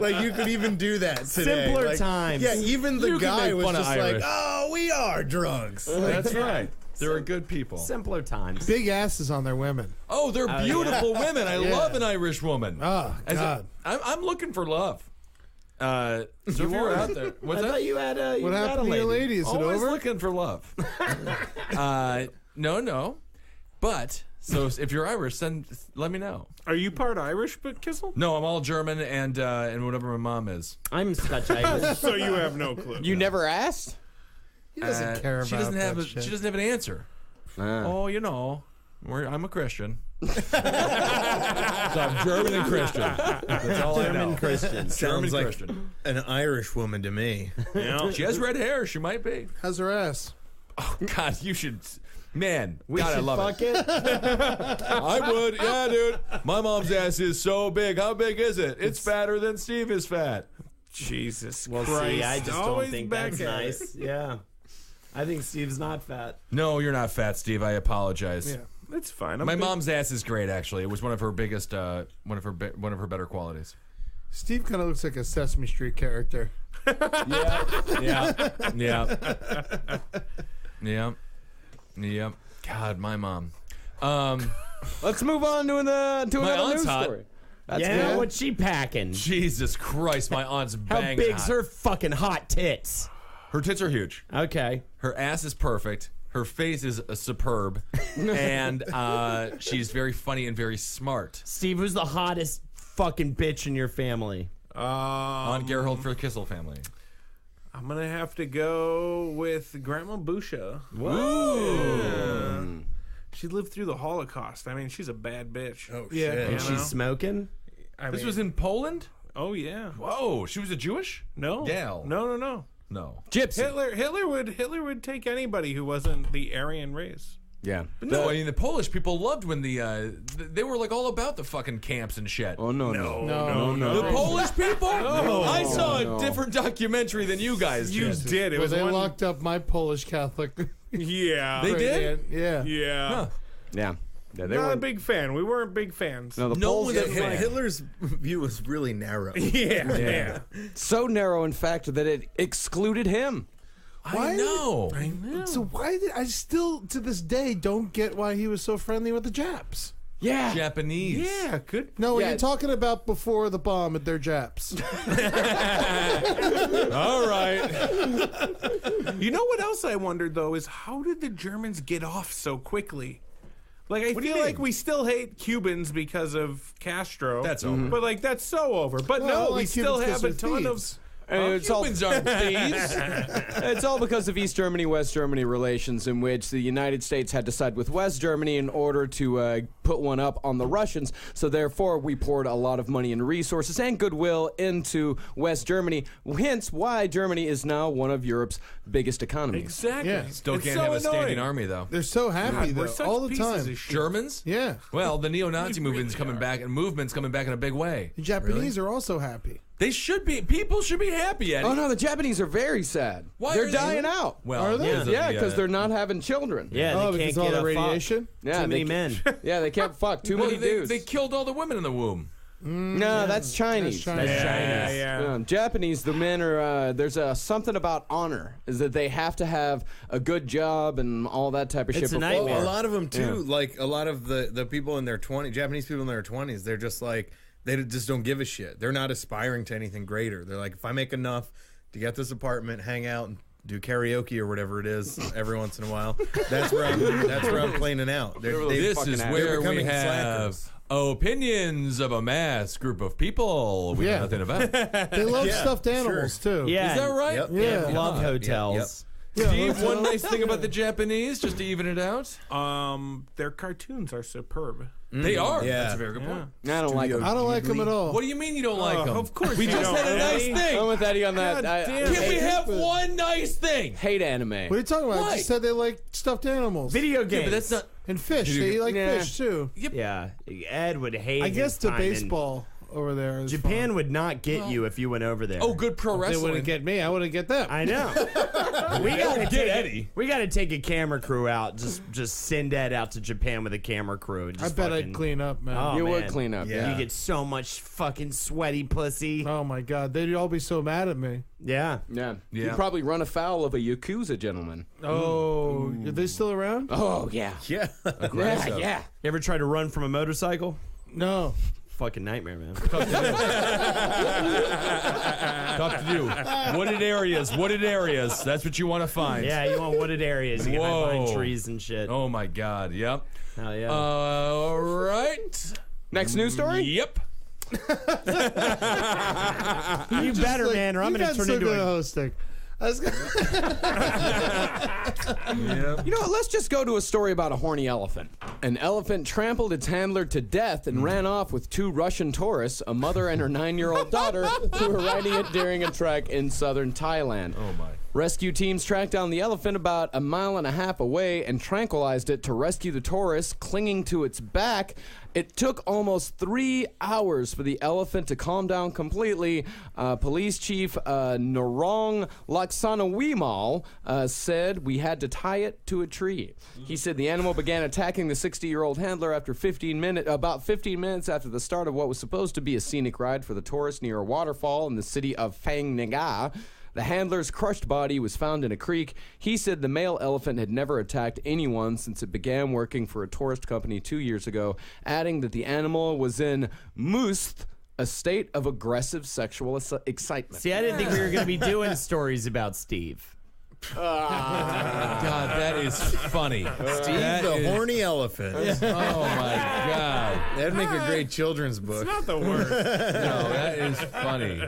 Like, you could even do that today. Simpler Like, times. Yeah, even the You can guy make was fun of just like, Irish. "Oh, we are drunks." That's right. They're good people. Simpler times. Big asses on their women. Oh, they're beautiful women. I love an Irish woman. Oh, God. I'm looking for love. So if you're out there, what's I that? thought you had a. What happened to your lady? Is it Always over? looking for love. No. But so if you're Irish, then let me know. Are you part Irish, but Kissel? No, I'm all German and whatever my mom is. I'm Scotch Irish. So you have no clue. You never asked? He doesn't care about She doesn't have. that shit. She doesn't have an answer. Oh, you know, I'm a Christian. So I'm German and Christian. That's all I know. German Christian. German Sounds like Christian. an Irish woman to me. She has red hair. She might be. How's her ass? Oh God, you should. Man, We God, I should love fuck it. it. I would. Yeah, dude. My mom's ass is so big. How big is it? It's fatter than Steve is fat. Jesus Well, Christ. see, I just don't Always think back that's at nice. Yeah. I think Steve's not fat. No, you're not fat, Steve. I apologize. it. It's fine. My mom's ass is great. Actually, it was one of her biggest, one of her better qualities. Steve kind of looks like a Sesame Street character. Yeah. God, my mom. Let's move on to My another aunt's news hot. story. That's yeah, good. what's she packing? Jesus Christ, my aunt's How bang big's hot. her fucking hot tits? Her tits are huge. Okay. Her ass is perfect. Her face is superb. And she's very funny and very smart. Steve, who's the hottest fucking bitch in your family? Aunt Gerhold for the Kissel family. I'm going to have to go with Grandma Busha. Whoa. She lived through the Holocaust. I mean, she's a bad bitch. Oh, Yeah. shit. And she's smoking? This was in Poland? Oh, yeah. Whoa, she was a Jewish? No. Gal. No. No. Gypsy. Hitler would take anybody who wasn't the Aryan race. Yeah. But no, I mean, the Polish people loved when they were like all about the fucking camps and shit. Oh, no. The Polish people? I saw a different documentary than you guys You did. did. It Well, was they one. locked up my Polish Catholic. Yeah. They did? Yeah. Yeah. Huh. Yeah. Yeah, they Not a weren't. big fan. We weren't big fans. No, the No Poles one didn't that- like it. Hitler's view was really narrow. Yeah. So narrow, in fact, that it excluded him. I know. So why did I still to this day don't get why he was so friendly with the Japs? Yeah. Japanese. Yeah, good. No, Yeah. you're talking about before the bomb at their Japs. All right. You know what else I wondered, though, is how did the Germans get off so quickly? Like, I feel like we still hate Cubans because of Castro. That's over. But, like, that's so over. But Well, I no, like we still Cubans 'cause have a they're ton thieves. of... And it's all, Cubans aren't thieves. it's all because of East Germany, West Germany relations, in which the United States had to side with West Germany in order to put one up on the Russians. So therefore, we poured a lot of money and resources and goodwill into West Germany. Hence, why Germany is now one of Europe's biggest economies. Exactly. Yeah. Still It's can't so have a standing annoying. army, though. They're so happy God, we're though, such all the pieces time. of shit. Germans? Yeah. Well, the neo-Nazi We movement's really coming are. back, and movement's coming back in a big way. The Japanese are also happy. They should be. People should be happy, Eddie. Oh no, the Japanese are very sad. Why They're are they- dying out. Well, Are they? Yeah, because they're not having children. Yeah, Oh, they because can't all get the a fuck. radiation? Yeah, Too many they- men. Yeah, they can't fuck too many dudes. They killed all the women in the womb. No, that's Chinese. That's Chinese. That's Chinese. Yeah. Japanese, the men are. There's something about honor is that they have to have a good job and all that type of It's shit. a before- nightmare. A lot of them too, like a lot of the people in their 20s, Japanese people in their 20s, they're just like they just don't give a shit. They're not aspiring to anything greater. They're like, if I make enough to get this apartment, hang out, and do karaoke or whatever it is every once in a while, that's where I'm planning out. This is where we becoming have slackers. opinions of a mass group of people we Yeah. know nothing about. They love Yeah, stuffed animals too. Yeah. Is that right? Yep. Yeah. Love hotels. Yeah, Steve, hotel- one nice thing about the Japanese, just to even it out. Their cartoons are superb. They are. Yeah. That's a very good point. I don't like them. I don't like them at all. What do you mean you don't like them? Of course We you just don't, had a nice Eddie. thing. I'm with Eddie on that. God I damn Can we it. have one nice thing? hate anime. What are you talking about? Why? I just said they like stuffed animals. Video games. Yeah, but that's not. And fish. Video They like Yeah. fish too. Yeah, Ed would hate. I guess his the time in- baseball over there is Japan fun. would not get you if you went over there. Oh, good pro They wrestling. wouldn't get me. I wouldn't get them. I know. we gotta get take Eddie. We gotta take a camera crew out. Just send Ed out to Japan with a camera crew. I Just bet fucking- I'd clean up, man. Oh, You would man. clean up. Yeah. You get so much fucking sweaty pussy. Oh my god, they'd all be so mad at me. Yeah. Yeah. Yeah. You'd probably run afoul of a Yakuza gentleman. Oh, are they still around? Oh, yeah. Yeah. Yeah. You ever try to run from a motorcycle? No. Fucking nightmare, man. Tough to do. Wooded areas. Wooded areas. That's what you want to find. Yeah, you want wooded areas. You can hide behind Whoa. trees and shit. Oh my God. Yep. Hell yeah. All right. Next news story? Yep. you better, Like, man, or I'm you going to got turn so into good at a... hosting. I was gonna- You know what? Let's just go to a story about a horny elephant. An elephant trampled its handler to death and ran off with 2 Russian tourists, a mother and her 9-year-old daughter, who were riding it during a trek in southern Thailand. Oh my. Rescue teams tracked down the elephant about 1.5 miles away and tranquilized it to rescue the tourists clinging to its back. It took almost 3 hours for the elephant to calm down completely. Police Chief Narong Laksanawimal said we had to tie it to a tree. He said the animal began attacking the 60-year-old handler after about 15 minutes after the start of what was supposed to be a scenic ride for the tourists near a waterfall in the city of Phang Nga. The handler's crushed body was found in a creek. He said the male elephant had never attacked anyone since it began working for a tourist company 2 years ago, adding that the animal was in Must, a state of aggressive sexual excitement. See, I didn't think we were going to be doing stories about Steve. God, that is funny. Steve the horny elephant. Oh my God. That'd make a great children's book. It's not the worst. No, that is funny.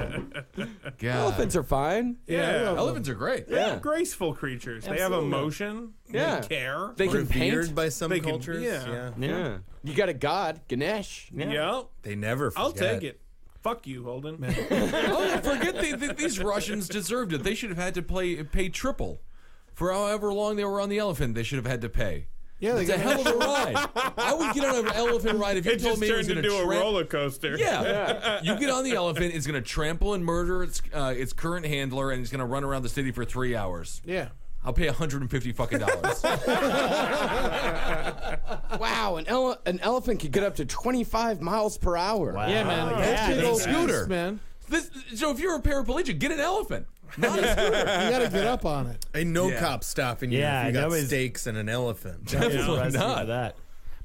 God. Elephants are fine. Yeah. Elephants are great. Yeah. Graceful creatures. They have emotion. Yeah. They care. They can Revered paint. by some They can- cultures. yeah. Yeah. You got a god, Ganesh. Yep. They never forget. I'll take it. Fuck you, Holden. Oh, forget these Russians deserved it. They should have had to pay triple for however long they were on the elephant. They should have had to pay. Yeah, It's a hell of a ride. I would get on an elephant ride if you It told just me it was turned going to into a roller coaster. Yeah. You get on the elephant, it's going to trample and murder its current handler, and it's going to run around the city for 3 hours. Yeah. I'll pay $150 fucking dollars. Wow, an elephant could get up to 25 miles per hour. Wow. Yeah, man. Yeah, Those big old scooter. beasts, man. So if you're a paraplegic, get an elephant. Not a scooter. You got to get up on it. Ain't no Yeah. cop stopping you Yeah, if you got nobody's- steaks and an elephant. Definitely not. That.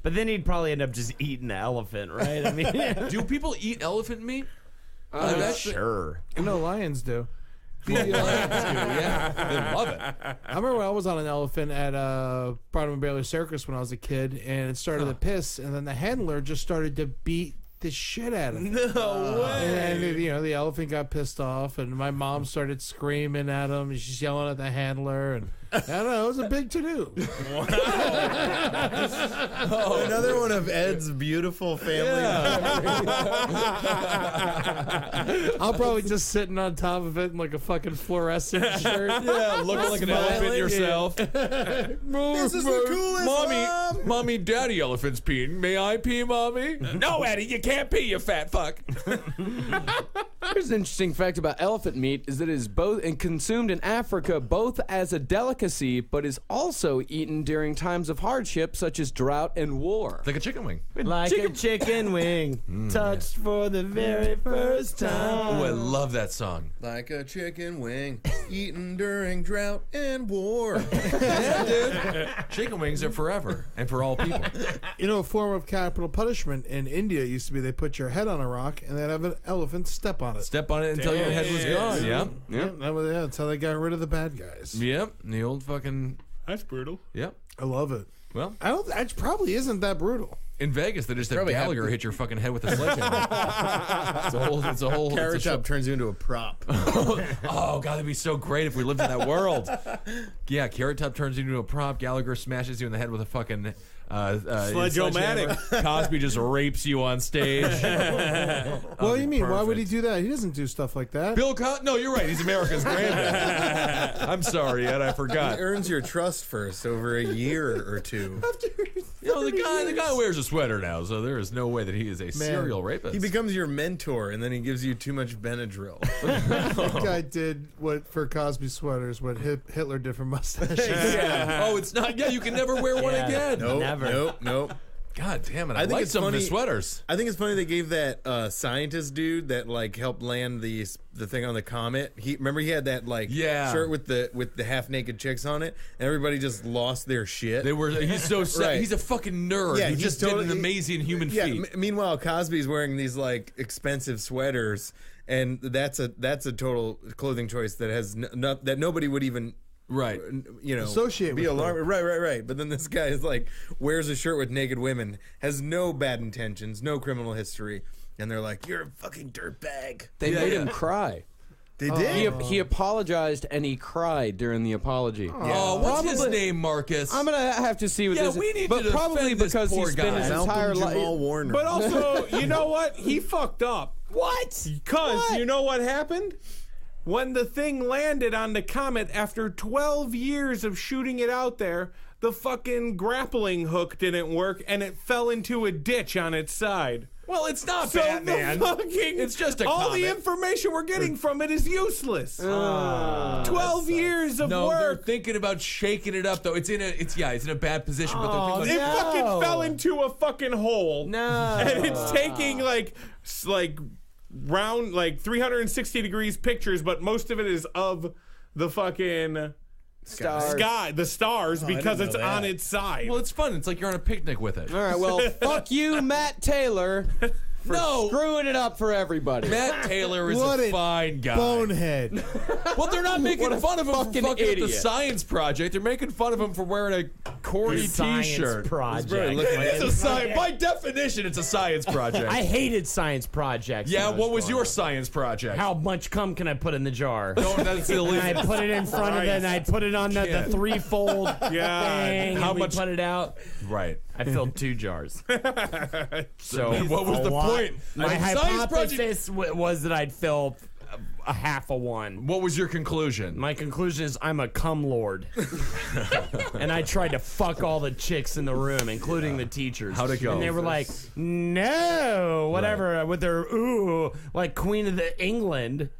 But then he'd probably end up just eating the elephant, right? I mean, Do people eat elephant meat? sure. No, lions do. Yeah, they love it. I remember when I was on an elephant at Barnum and Bailey Circus when I was a kid, and it started to piss, and then the handler just started to beat the shit out of it. No way. And the elephant got pissed off, and my mom started screaming at him, and she's yelling at the handler, and I don't know, it was a big to-do. Another one of Ed's beautiful family. I'll probably just sitting on top of it in like a fucking fluorescent shirt. Yeah, looking like an elephant yourself. This is the coolest, Mommy, daddy elephant's peeing. May I pee, Mommy? No, Eddie, you can't pee, you fat fuck. Here's an interesting fact about elephant meat is that it is both and consumed in Africa both as a delicacy, but is also eaten during times of hardship such as drought and war. Like a chicken wing. Like a chicken wing, touched for the very first time. Oh, I love that song. Like a chicken wing, eaten during drought and war. Yeah, dude. Chicken wings are forever and for all people. You know, a form of capital punishment in India used to be they put your head on a rock and they'd have an elephant step on it. Step on it until your head was gone. Yeah. That's how they got rid of the bad guys. Yep. The old fucking. That's brutal. Yep. I love it. Well, It probably isn't that brutal. in Vegas, they just have Probably Gallagher have to. hit your fucking head with a sledgehammer. It's a whole. Carrot it's a Top turns you into a prop. Oh, God, that'd be so great if we lived in that world. Yeah, Carrot Top turns you into a prop. Gallagher smashes you in the head with a fucking Sledge-o-matic. sledgehammer. Cosby just rapes you on stage. What do you mean? Why would he do that? He doesn't do stuff like that. Bill Cosby? No, you're right. He's America's granddad. I'm sorry, Ed. I forgot. He earns your trust first over a year or two. You know, the guy wears a sweater now, so there is no way that he is a serial rapist. He becomes your mentor, and then he gives you too much Benadryl. That guy did what for Cosby sweaters, what Hitler did for mustaches. Yeah. Oh, it's not. Yeah, you can never wear one again. Nope. God damn it! I think like it's some of funny- his sweaters. I think it's funny they gave that scientist dude that like helped land the thing on the comet. He had that like shirt with the half naked chicks on it, and everybody just lost their shit. He's so sad. Right. He's a fucking nerd. Yeah, He he's just totally- did an amazing human Yeah. feat. Meanwhile, Cosby's wearing these like expensive sweaters, and that's a total clothing choice that has that nobody would even. Right. Associate be with alarmed. Right. But then this guy is like wears a shirt with naked women, has no bad intentions, no criminal history, and they're like, "You're a fucking dirtbag." They made him cry. They did. He apologized and he cried during the apology. Oh, what's his name, Marcus? I'm gonna have to see what this. we need but to probably defend this because he poor spent guy. his Malcolm entire Jamal life. Warner. But also, you know what? He fucked up. What? Because you know what happened? When the thing landed on the comet after 12 years of shooting it out there, the fucking grappling hook didn't work and it fell into a ditch on its side. Well, it's not So Batman. it's just a all the comet. information we're getting from it is useless. 12 years of No, they're work. thinking about shaking it up though. It's in a bad position. But Oh, they're thinking It about, fucking fell into a fucking hole. No. And it's taking like round, like 360 degrees pictures, but most of it is of the fucking the stars, because it's on its side. Well, it's fun. It's like you're on a picnic with it. All right, well, fuck you, Matt Taylor, for screwing it up for everybody. Matt Taylor is What a a fine guy. Bonehead. Well, they're not making fun of him for fucking up the idiot. science project. They're making fun of him for wearing a corny Science T-shirt. project. It's a science. By definition, it's a science project. I hated science projects. Yeah, when I what was growing your up. science project? How much cum can I put in the jar? No, that's And illegal. I put it in front of it, and I put it on the threefold thing. How and much- we put it out? Right. I filled 2 jars. So What was the point? My A science hypothesis was that I'd fill a half of one. What was your conclusion? My conclusion is I'm a cum lord. And I tried to fuck all the chicks in the room, including the teachers. How'd it go? And they were like, no, whatever, with their ooh, like Queen of the England.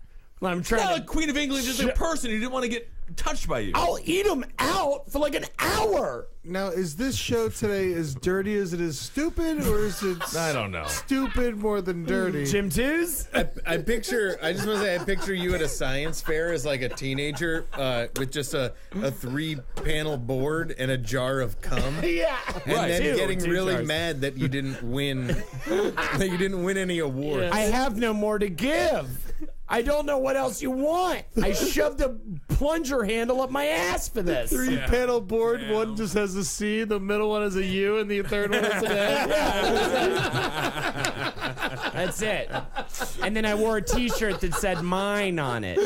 I'm trying Not to. like Queen of England, just a person who didn't want to get touched by you. I'll eat them out for like an hour. Now, is this show today as dirty as it is stupid, or is it I don't know. stupid more than dirty? Jim Twos? I just want to say, I picture you at a science fair as like a teenager with just a 3-panel board and a jar of cum. Yeah. And then getting Two really jars. mad that you didn't win, that you didn't win any awards. I have no more to give. I don't know what else you want. I shoved a plunger handle up my ass for this. 3-panel board. One just has a C, the middle one has a U, and the third one has an A. That's it. And then I wore a T-shirt that said "mine" on it.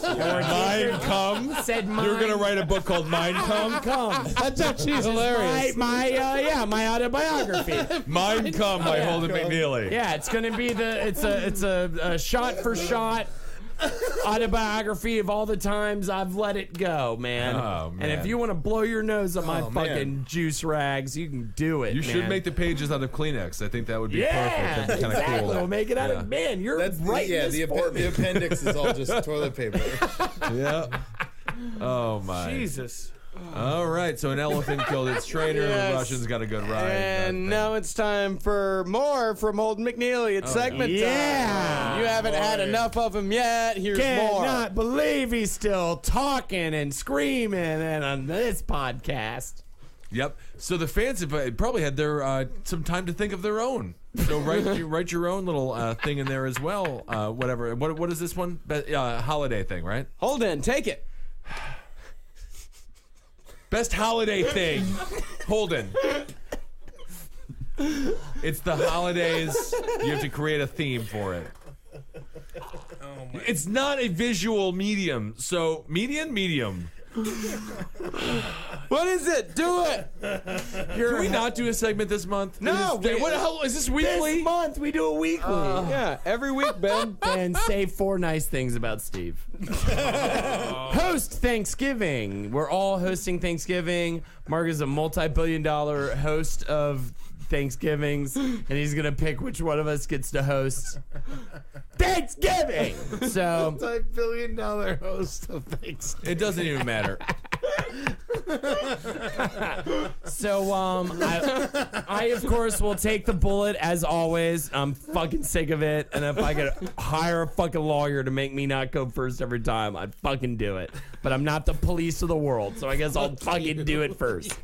Mine Cum? Said "mine." You're gonna write a book called Mine Cum? Come. That's actually hilarious. My autobiography. Mine Cum by Holden McNeely. Yeah, it's gonna be it's a shot for shot autobiography of all the times I've let it go, man. Oh, man. And if you want to blow your nose on my Oh, fucking man. juice rags, you can do it. You should man. make the pages out of Kleenex. I think that would be perfect. yeah, That'd be kind of exactly. cool. We'll make it out Yeah. of man. You're That's right. the appendix is all just toilet paper. Yeah. Oh my. Jesus. All right. So an elephant killed its trainer. Yes. The Russians got a good ride. And now it's time for more from Holden McNeely. It's segment yeah. time. You haven't had enough of him yet. Here's more. Cannot believe he's still talking and screaming and on this podcast. Yep. So the fans have probably had their some time to think of their own. So write your own little thing in there as well. Whatever. What is this one? Holiday thing, right? Holden, take it. Best holiday thing. Holden. It's the holidays. You have to create a theme for it. It's not a visual medium. So medium. What is it? Do it. Can we not do a segment this month? No, How is this weekly? This month we do a weekly. Yeah, every week, Ben. And say 4 nice things about Steve. Host Thanksgiving. We're all hosting Thanksgiving. Mark is a multi-billion-dollar host of Thanksgivings, and he's gonna pick which one of us gets to host Thanksgiving. So Multi-billion-dollar host of Thanksgiving. It doesn't even matter. I of course will take the bullet as always. I'm fucking sick of it, and if I could hire a fucking lawyer to make me not go first every time, I'd fucking do it. But I'm not the police of the world, so I guess I'll fucking do it first.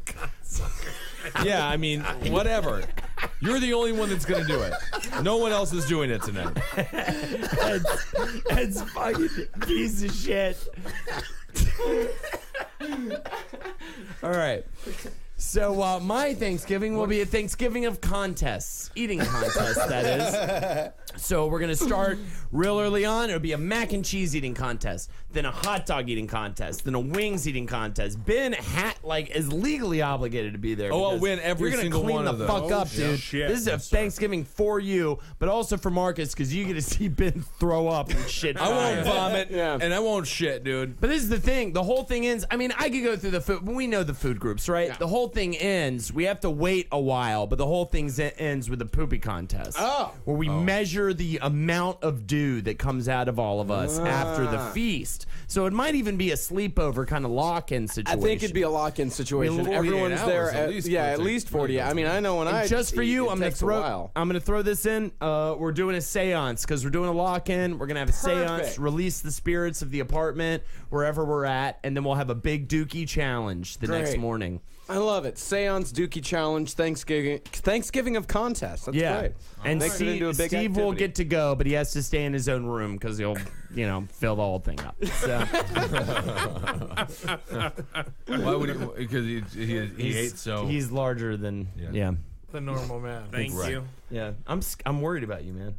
Yeah, I mean, whatever. You're the only one that's gonna do it. No one else is doing it tonight. That's fucking piece of shit. All right. So my Thanksgiving will be a Thanksgiving of contests, eating contests, that is. So we're gonna start real early on. It'll be a mac and cheese eating contest, then a hot dog eating contest, then a wings eating contest. Ben is legally obligated to be there. Oh, I'll because win every you're gonna single clean one the of those. fuck up, Oh, dude. shit. This is a Thanksgiving for you, but also for Marcus because you get to see Ben throw up and shit. I won't vomit Yeah. and I won't shit, dude. But this is the thing. The whole thing is, I mean, I could go through the food, but we know the food groups, right? The whole thing thing ends, we have to wait a while, but the whole thing ends with a poopy contest. Where we measure the amount of dew that comes out of all of us after the feast. So it might even be a sleepover kind of lock-in situation. I think it'd be a lock-in situation. Everyone's there at least 40. I mean, I know when I just for you, I'm going to throw this in. We're doing a seance because we're doing a lock-in. We're going to have a seance, release the spirits of the apartment wherever we're at, and then we'll have a big dookie challenge the next morning. I love it. Seance, Dookie Challenge, Thanksgiving of contest. That's great. And Steve will get to go, but he has to stay in his own room because he'll, fill the whole thing up. So. Why would he? Because he ate so. He's larger than the normal man. Thank you. Yeah, I'm worried about you, man.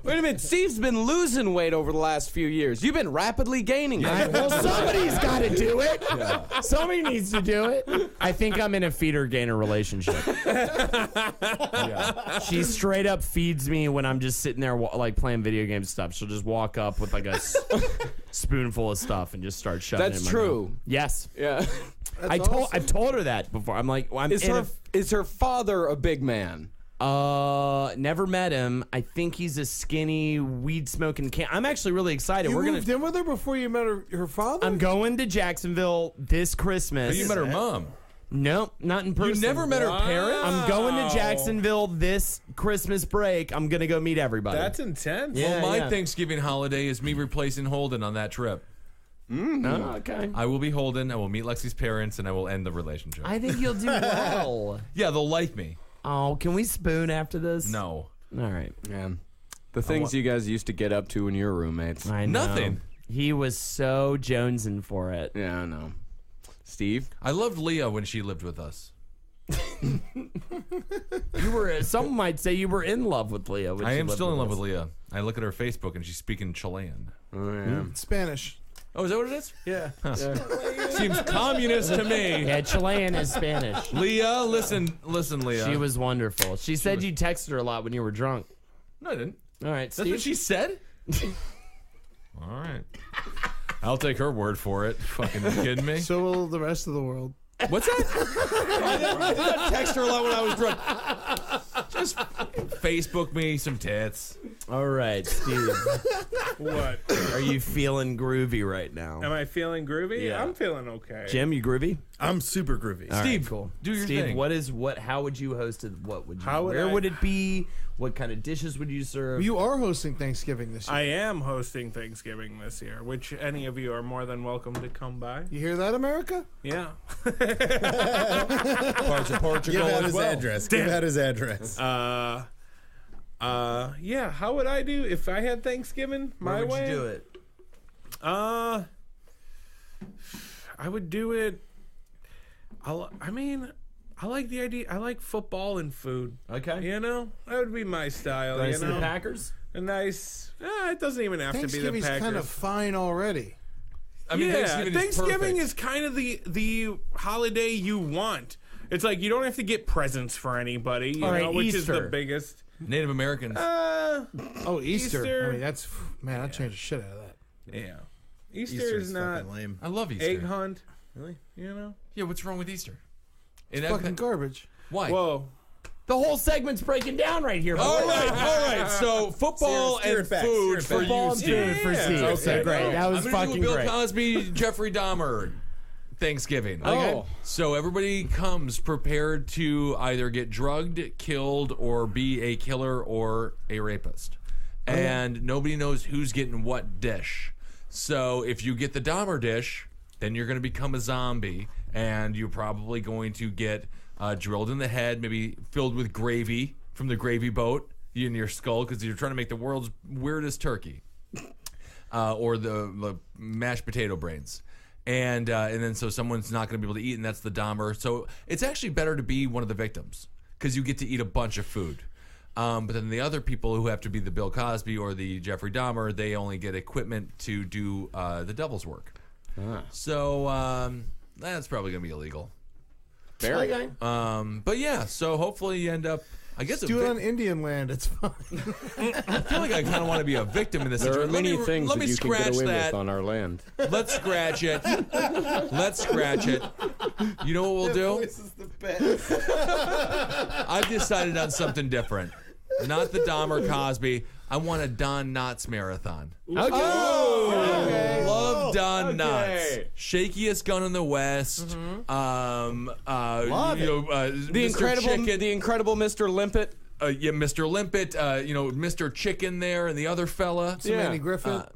Wait a minute. Steve's been losing weight over the last few years. You've been rapidly gaining. Well, somebody's got to do it. Yeah. Somebody needs to do it. I think I'm in a feeder-gainer relationship. She straight up feeds me when I'm just sitting there like playing video game stuff. She'll just walk up with like a spoonful of stuff and just start shoving it in my That's true. mouth. Yes. Yeah. I've told her that before. I'm like, is her father a big man? Never met him. I think he's a skinny weed smoking I'm actually really excited. You moved in with her before you met her father? I'm going to Jacksonville this Christmas. But you met her mom. Nope, not in person. You never met her parents? I'm going to Jacksonville this Christmas break. I'm going to go meet everybody. That's intense. Yeah, well, my Thanksgiving holiday is me replacing Holden on that trip. Oh, okay. I will be Holden. I will meet Lexi's parents, and I will end the relationship. I think you'll do well. Yeah, they'll like me. Oh, can we spoon after this? No. All right. Man. The things you guys used to get up to when you were roommates. I know. Nothing. He was so jonesing for it. Yeah, I know. Steve? I loved Leah when she lived with us. Some might say you were in love with Leah. I am still in love with Leah. I look at her Facebook and she's speaking Chilean. Oh, yeah. Spanish. Oh, is that what it is? Yeah. Seems communist to me. Yeah, Chilean is Spanish. Leah, listen, Leah. She was wonderful. She said you texted her a lot when you were drunk. No, I didn't. All right, Steve. That's what she said? All right. I'll take her word for it. Fucking kidding me? So will the rest of the world. What's that? I did not text her a lot when I was drunk. Just Facebook me some tits. All right, Steve. What? Are you feeling groovy right now? Am I feeling groovy? Yeah. I'm feeling okay. Jim, you groovy? I'm super groovy. All Steve, right, cool. do your Steve, thing. how would you host it? What would you? Where Where would it be? What kind of dishes would you serve? You are hosting Thanksgiving this year. I am hosting Thanksgiving this year, which any of you are more than welcome to come by. You hear that, America? Yeah. Parts of Portugal Give out as his well. address. Give out his address. Yeah. How would I do if I had Thanksgiving my Where would way? you do it? I would do it. I like the idea. I like football and food. Okay. You know, that would be my style. Nice you know, the Packers. a nice. It doesn't even have to be the Thanksgiving's Packers. kind of fine already. I mean, Thanksgiving is is kind of the holiday you want. It's like you don't have to get presents for anybody, you know, which is the biggest. Native Americans. Oh, Easter. Easter. I mean, that's I'd change the shit out of that. Yeah. Easter Easter's is not fucking lame. I love Easter. egg hunt. Really? You know. Yeah, what's wrong with Easter? It's fucking garbage. Why? Whoa. The whole segment's breaking down right here. All right. So football Steer and it back, food steer for it back. you, Football and Steve. food for Steve. Okay. So great. That was I'm gonna fucking do a Bill great. Cosby, Jeffrey Dahmer Thanksgiving. Okay. So everybody comes prepared to either get drugged, killed, or be a killer or a rapist. And nobody knows who's getting what dish. So if you get the Dahmer dish, then you're going to become a zombie, and you're probably going to get drilled in the head, maybe filled with gravy from the gravy boat in your skull because you're trying to make the world's weirdest turkey, or the mashed potato brains. And then so someone's not going to be able to eat, and that's the Dahmer. So it's actually better to be one of the victims because you get to eat a bunch of food. But then the other people who have to be the Bill Cosby or the Jeffrey Dahmer, they only get equipment to do the devil's work. So that's probably going to be illegal. Very. Okay. But yeah, so hopefully you end up I guess Do it on Indian land. It's fine. I feel like I kind of want to be a victim in this There are situation. many things let that me you can get scratch away that. with on our land. Let's scratch it. Let's scratch it. You know what we'll do? This is the best. I've decided on something different. Not the Dahmer Cosby. I want a Don Knotts marathon. Okay. Love Don Knotts. Okay. Shakiest gun in the West. Love The incredible Mr. Limpet. Yeah, Mr. Limpet. Mr. Chicken there and the other fella. Manny Griffith.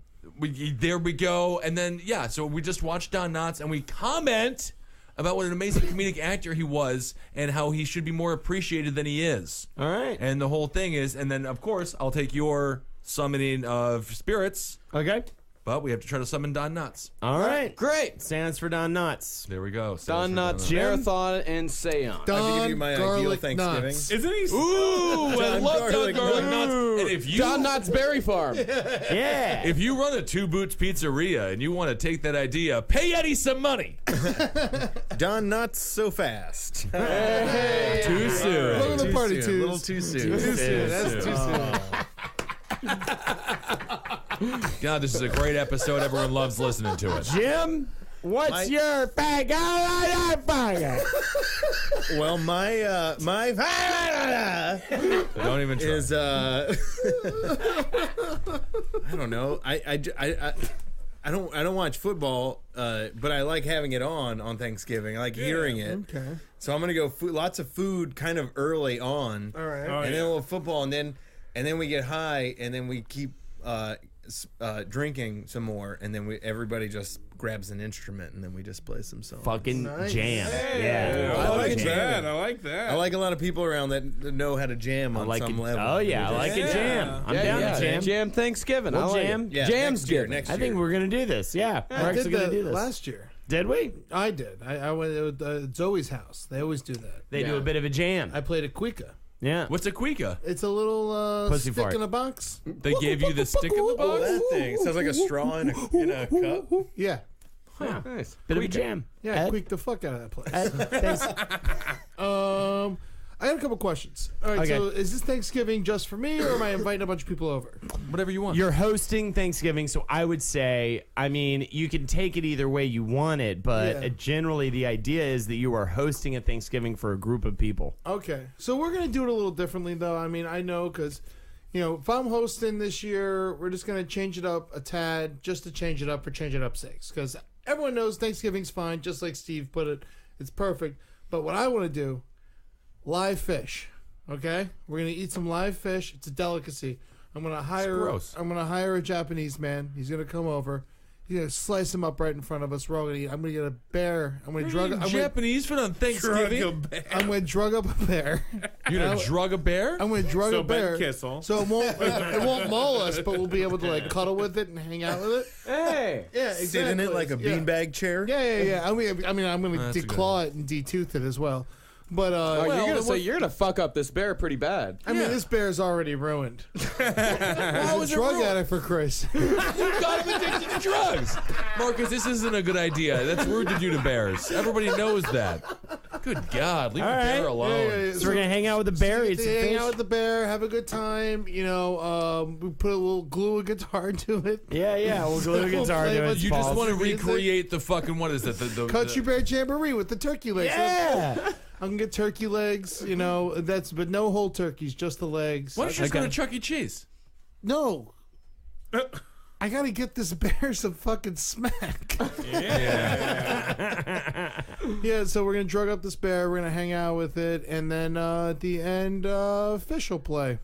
There we go. And then, so we just watched Don Knotts and we comment about what an amazing comedic actor he was and how he should be more appreciated than he is. All right. And the whole thing is, and then, of course, I'll take your summoning of spirits, Okay. but we have to try to summon Don Knotts. All right. Great. Stands for Don Knotts. There we go. Don Knotts Marathon and Seance. I have to give you my ideal Garlic Thanksgiving. Nuts. Isn't he? Ooh, I Don love Don Garlic Garlic Nuts. Nuts. And if you Don Knotts Berry Farm. Yeah. if you run a Two Boots Pizzeria and you want to take that idea, pay Eddie some money. Don Knotts so fast. Too soon. Welcome to the party, soon. too. A little too soon. Too soon. That's too soon. God, this is a great episode. Everyone loves listening to it. Jim, what's your fag? Well, my Don't even try. is I don't know. I don't watch football, but I like having it on Thanksgiving. I like hearing it. Okay. So I'm gonna go lots of food kind of early on, All right. and then a little football, and then we get high, and then we keep drinking some more, and then everybody just grabs an instrument, and then we just play some songs. Fucking Nice. jam. Yeah, Yeah. I like jamming. that. I like that. I like a lot of people around that know how to jam on like some it. level. Oh yeah, I like a Yeah. jam. I'm down to jam. Jam Thanksgiving. We'll I like jam. it. Yeah, Jam's next year, good. next I think we're gonna do this. Yeah, we're I actually did gonna that do this. last year. Did we? I did. I went to Zoe's house. They always do that. They do a bit of a jam. I played a Cuica. Yeah. What's a Cuica? It's a little Pussy stick fart. in a box. They gave you the stick in the Oh, box? that thing. It sounds like a straw in a cup. Yeah. Nice. Bit of a jam. Yeah, Ed? quick the fuck out of that place. Thanks. I got a couple questions. All right, Okay. so is this Thanksgiving just for me, or am I inviting a bunch of people over? Whatever you want. You're hosting Thanksgiving, so I would say, I mean, you can take it either way you want it, but Yeah. generally the idea is that you are hosting a Thanksgiving for a group of people. Okay, so we're gonna do it a little differently, though. I mean, I know because, if I'm hosting this year, we're just gonna change it up a tad, just to change it up for change it up sakes. Because everyone knows Thanksgiving's fine, just like Steve put it. It's perfect. But what I want to do, live fish. Okay, we're gonna eat some live fish. It's a delicacy. I'm gonna hire a Japanese man. He's gonna come over. He's gonna slice him up right in front of us. We're all gonna eat. I'm gonna get a bear. I'm gonna Japanese food on Thanksgiving? I'm gonna drug up a bear. You're going to drug a bear? I'm gonna drug So a bear. Ben Kissel. So it won't maul us, but we'll be able to like cuddle with it and hang out with it. Hey. Yeah, exactly. Sit in it like a beanbag chair. Yeah. I'm gonna That's a good declaw it and detooth it as well. But You're gonna fuck up this bear pretty bad. I mean, this bear's already ruined. How He's a drug addict, for Christ. You got him addicted to drugs. Marcus, this isn't a good idea. That's rude to do to bears. Everybody knows that. Good God, leave the bear alone. So we're going to hang out with the bear, eat some hang fish. out with the bear, have a good time. We put a little glue a guitar to it. Yeah, we'll glue a guitar play to with it. You just balls. want to recreate the fucking, what is it? The Country Bear Jamboree with the turkey legs. Yeah. I can get turkey legs, but no whole turkeys, just the legs. Why don't you just go to Chuck E. Cheese? No. I gotta get this bear some fucking smack. Yeah, so we're gonna drug up this bear, we're gonna hang out with it, and then at the end, fish will play.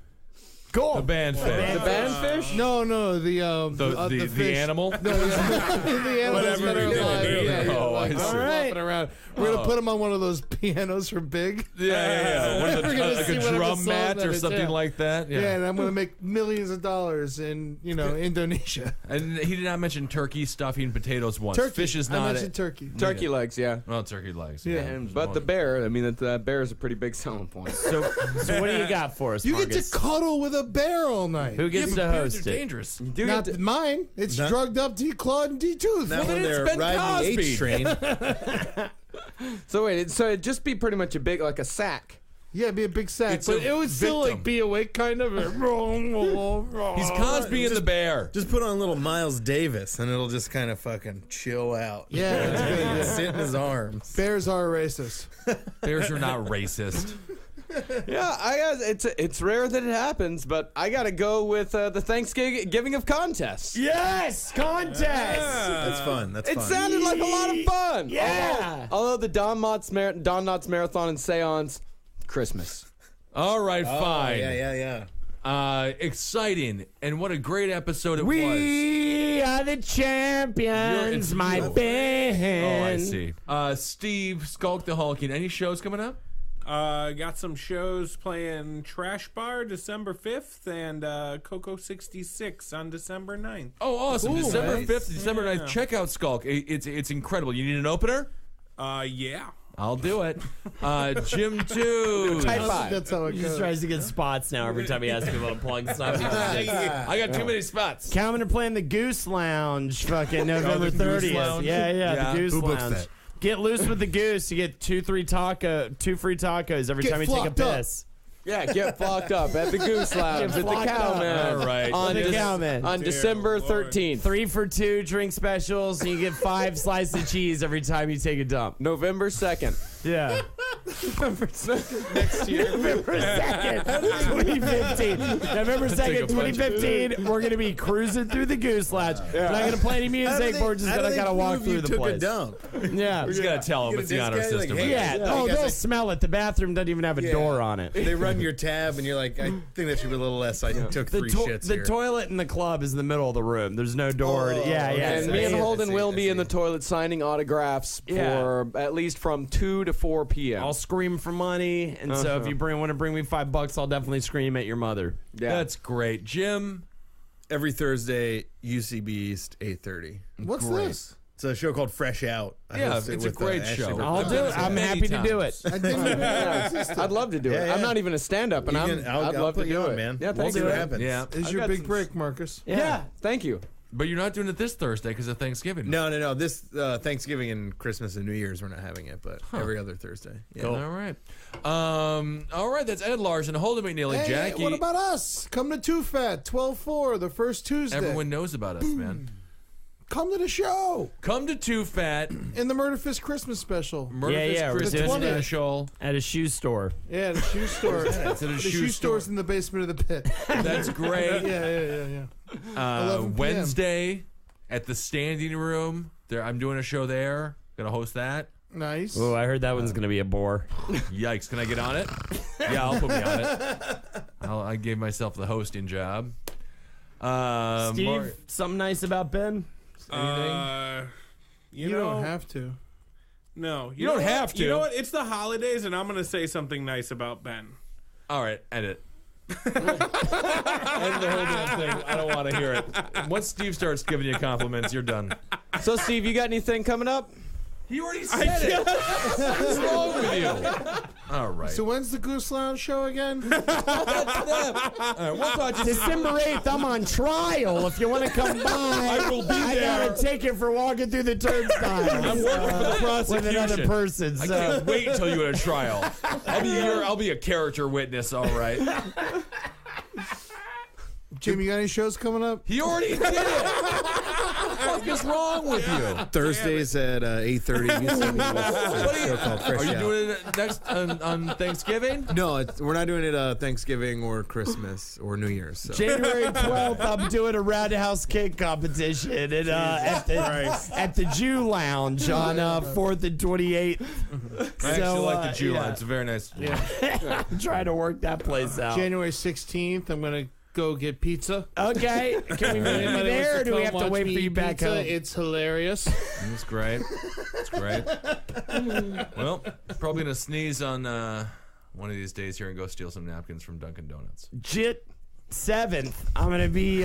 Cool. The band fish. The bandfish? No, The fish. animal? The animals Whatever that are we did alive. earlier. Yeah, Oh, I like, see. flopping around. We're gonna put them on one of those pianos from Big. Yeah. What is We're it, gonna like see a whatever drum song mat that or is, something yeah. like that? Yeah, and I'm gonna make millions of dollars in Indonesia. And he did not mention turkey, stuffing, potatoes once. Turkey. Fish is I not mentioned turkey. Turkey legs, yeah. Well, turkey legs. Yeah. But the bear, I mean, that bear is a pretty big selling point. So what do you got for us, You Marcus? get to cuddle with a bear all night. Who gets to Bears host are it? dangerous. You do Not get to- mine. It's Not- drugged up, declawed, and detoothed. Not then when it's they're Ben riding the Cosby. H train. So wait, so it'd just be pretty much a big, like a sack. Yeah, it'd be a big sack, It's but a it would still victim. like be awake, kind of. He's Cosby and the Bear. Just put on little Miles Davis, and it'll just kind of fucking chill out. Yeah, it's good, yeah. Sit in his arms. Bears are racist. Bears are not racist. Yeah, it's rare that it happens, but I gotta go with the Thanksgiving of contests. Yes, contest. That's fun. That's It fun. sounded like a lot of fun. Yeah. Although the Don Knotts Marathon and Seance, Christmas. All right, fine. Yeah. Exciting, and what a great episode it was. We are the champions, my band. Oh, I see. Steve, Skulk the Hulking, any shows coming up? Got some shows playing Trash Bar December 5th and Coco 66 on December 9th. Oh, awesome. Cool, December nice. 5th, December 9th. Check out Skulk. It's incredible. You need an opener? Yeah. I'll do it. Jim 2. Type 5. That's how it He just goes. tries to get spots now every time he asks people to plug stuff. I got too many spots. Coming to playing the Goose Lounge, fucking November the Goose 30th. Lounge? Yeah, Yeah. the Goose Who books Lounge. that? Get loose with the Goose. You get two free tacos every Get time you take a flocked up. piss. Yeah, get flocked up at the Goose Lounge Get at the flocked up. Cowman. All right. On, The Cowman. on December 13th. 3 for 2 drink specials, and you get 5 slices of cheese every time you take a dump. November 2nd. Yeah. Next year. November 2nd, 2015. November 2nd, 2015, we're going to be cruising through the Goose Lounge. We're not going to play any music. We're just going to kind of walk through the place. Dump. Yeah. We just got to tell them it's the honor this guy, like, system. hey, Yeah. Yeah, Oh, you guys they'll like- smell it. The bathroom doesn't even have a door on it. They run your tab, and you're like, I think that should be a little less. I took The, 3 to- shits the here. toilet in the club is in the middle of the room. There's no door. Yeah. And so me and it's- Holden will I be see. in the toilet signing autographs Yeah. for at least from 2 to 4 p.m. I'll scream for money, and so if you want to bring me $5, I'll definitely scream at your mother. Yeah. That's great. Jim, Every Thursday, UCB East, 8:30. What's Great. this? It's a show called Fresh Out. I Yeah, host it it's a with, great Ashley show. Burke. I'll do it. I'm Many happy to do times. it. I didn't even know it existed. I'd love to do it. Yeah, I'm yeah. not even a stand-up, and You I'd can- I'll love put to you do on, it. man. Yeah, We'll thank see you. what happens. yeah. It's your got big some- break, Marcus. Yeah, thank you. But you're not doing it this Thursday because of Thanksgiving. No. This Thanksgiving and Christmas and New Year's we're not having it, but every other Thursday. Yeah. All right. All right, that's Ed Larson, Holden McNeely, Hey, Jackie. what about us? Come to 2FAT, 12/4, the first Tuesday. Everyone knows about us, man. Come to the show Come to 2FAT, in the Murder Fist Christmas special. Murderfist Yeah, we're Christmas doing it. Special. At a shoe store. Yeah, the shoe store. It's at a The shoe shoe store. store's in the basement of the pit. That's great. Yeah. 11 p.m. Wednesday at the Standing Room. There, I'm doing a show there. Gonna host that. Nice. Oh, I heard that one's going to be a bore. Yikes! Can I get on it? Yeah, I'll put me on it. I gave myself the hosting job. Steve, something nice about Ben? You don't have to. No, You don't know have what? to. You know what? It's the holidays, and I'm going to say something nice about Ben. All right, edit. End the whole damn thing. I don't want to hear it. Once Steve starts giving you compliments, you're done. So, Steve, you got anything coming up? He already said it. What's wrong with you? All right. So when's the Goose Lounge show again? All right, we'll talk to you. December 8th, I'm on trial. If you want to come by, I will be I there. got a ticket for walking through the turnstiles. I'm working for the prosecution. With another person. I So. can't wait until you at a trial. I'll be here. I'll be a character witness. All right. Jim, you got any shows coming up? He already did it. What the fuck is wrong with you? Thursdays at 8:30 UCB. What are you- Show called Fresh Are you Out. doing it next on Thanksgiving? No, we're not doing it Thanksgiving or Christmas or New Year's. So. January 12th, I'm doing a roundhouse cake competition at the Jew Lounge on 4th and 28th. I actually like the Jew line. It's a very nice. Yeah. I'm trying to work that place out. January 16th, I'm going to go get pizza. Okay. Can we meet you Anybody there, or wants do we come have to watch wait me for you eat back pizza, home? It's hilarious. It's great. It's great. Well, probably gonna sneeze on one of these days here and go steal some napkins from Dunkin' Donuts. Jit 7th, I'm going to be...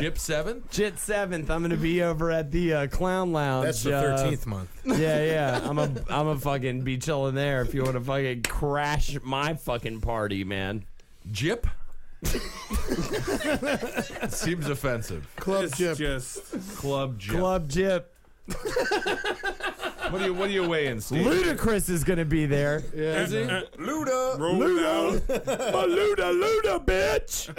Jip 7? Jit 7th, I'm going to be over at the Clown Lounge. That's the 13th month. Yeah. I'm a fucking be chilling there if you want to fucking crash my fucking party, man. Jip? Seems offensive. Club It's Jip. just Club Jip. Club Jip. What are you weighing, Steve? Ludacris is going to be there. Is he? Luda. Luda, bitch.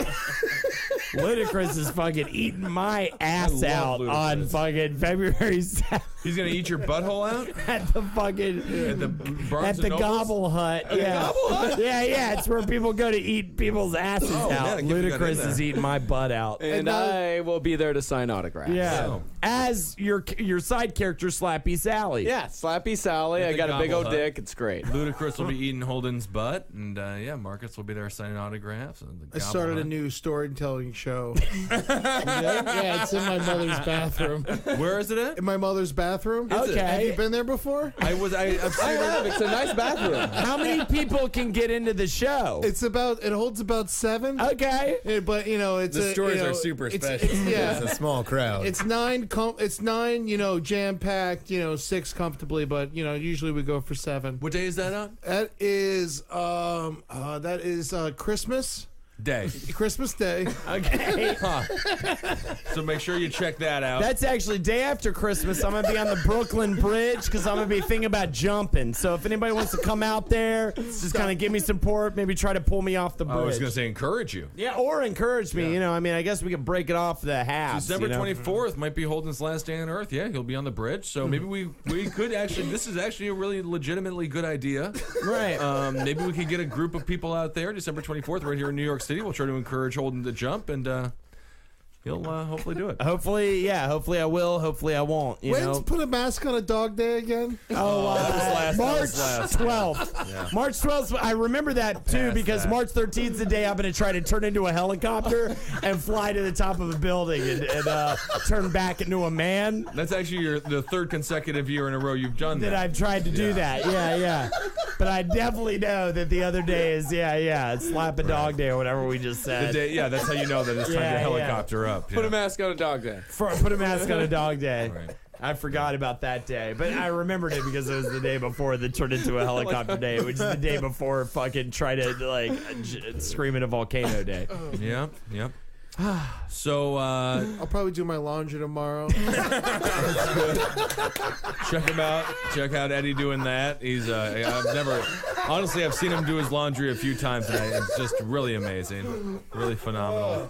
Ludacris is fucking eating my ass out on fucking February 7th. He's gonna eat your butthole out at the fucking at the Barnes at the and Nobles? Gobble Hut. Yeah, Gobble Hut? yeah. It's where people go to eat people's asses out. man, I can't believe I got in Ludacris is there. eating my butt out. And I will be there to sign autographs. Yeah, Oh. as your side character, Slappy Sally. Yeah, Slappy Sally. At I the got a big Gobble old Hut. dick. It's great. Ludacris will be eating Holden's butt, and Marcus will be there signing autographs. And the I Gobble started a Hut. new storytelling show. Yeah, it's in my mother's bathroom. Where is it at? In my mother's bathroom. Okay. Have you been there before? I've seen I have. It's a nice bathroom. How many people can get into the show? It holds about 7. Okay. But it's The stories are super special. Yeah. It's a small crowd. It's 9 jam packed, 6 comfortably, but usually we go for 7. What day is that on? That is Christmas Day. Okay. So make sure you check that out. That's actually day after Christmas. I'm going to be on the Brooklyn Bridge because I'm going to be thinking about jumping. So if anybody wants to come out there, just kind of give me support, maybe try to pull me off the bridge. I was going to say encourage you. Yeah, or encourage me. I guess we could break it off the halves. December 24th might be Holden's last day on Earth. Yeah, he'll be on the bridge. So maybe we could actually, this is actually a really legitimately good idea. Right. Maybe we could get a group of people out there December 24th right here in New York City. We'll try to encourage Holden to jump, and he'll hopefully do it. Hopefully I will. Hopefully I won't. When's put a mask on a dog day again? March 12th. Yeah. March 12th. I remember that too because March 13th is the day I'm going to try to turn into a helicopter and fly to the top of a building and turn back into a man. That's actually the third consecutive year in a row you've done that. That I've tried to do that. Yeah. But I definitely know that the other day is it's slap a dog day or whatever we just said. That's how you know that it's time to helicopter up. Put a mask on a dog day. Put a mask on a dog day. Right. I forgot about that day, but I remembered it because it was the day before that turned into a helicopter day, which is the day before fucking try to scream at a volcano day. Yep. So I'll probably do my laundry tomorrow. check him out. Check out Eddie doing that. He's I've seen him do his laundry a few times, and it's just really amazing, really phenomenal.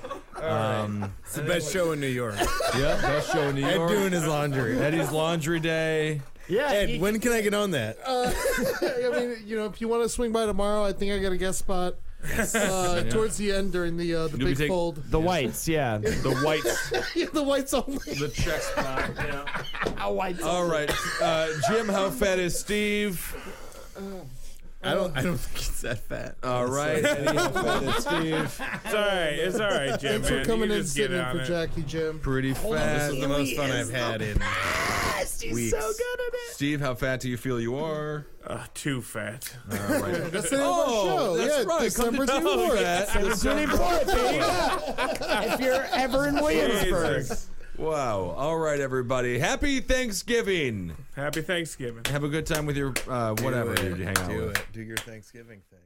It's the best show in New York. Yeah, best show in New Ed York. doing his laundry. Eddie's laundry day. Yeah. Ed, when can I get on that? If you want to swing by tomorrow, I think I got a guest spot. Towards the end during the big fold. The whites, yeah. The whites. Yeah, the whites only. The check spot. Yeah. Whites. All right, Jim. How fat is Steve? I don't think it's that fat. All right, Eddie, how fat is Steve? It's all right, Jim. Thanks for man. coming You in just get sitting in on for it. Jackie, Jim. Pretty fat. This is the most fun I've had in He's weeks. so good at it. Steve, how fat do you feel you are? Too fat. All right. That's the name of our show. That's right. December Come to 24th. December 24th, if you're ever in Williamsburg. Jesus. Wow. All right, everybody. Happy Thanksgiving. Happy Thanksgiving. Have a good time with your whatever you hang out with. Do your Thanksgiving thing.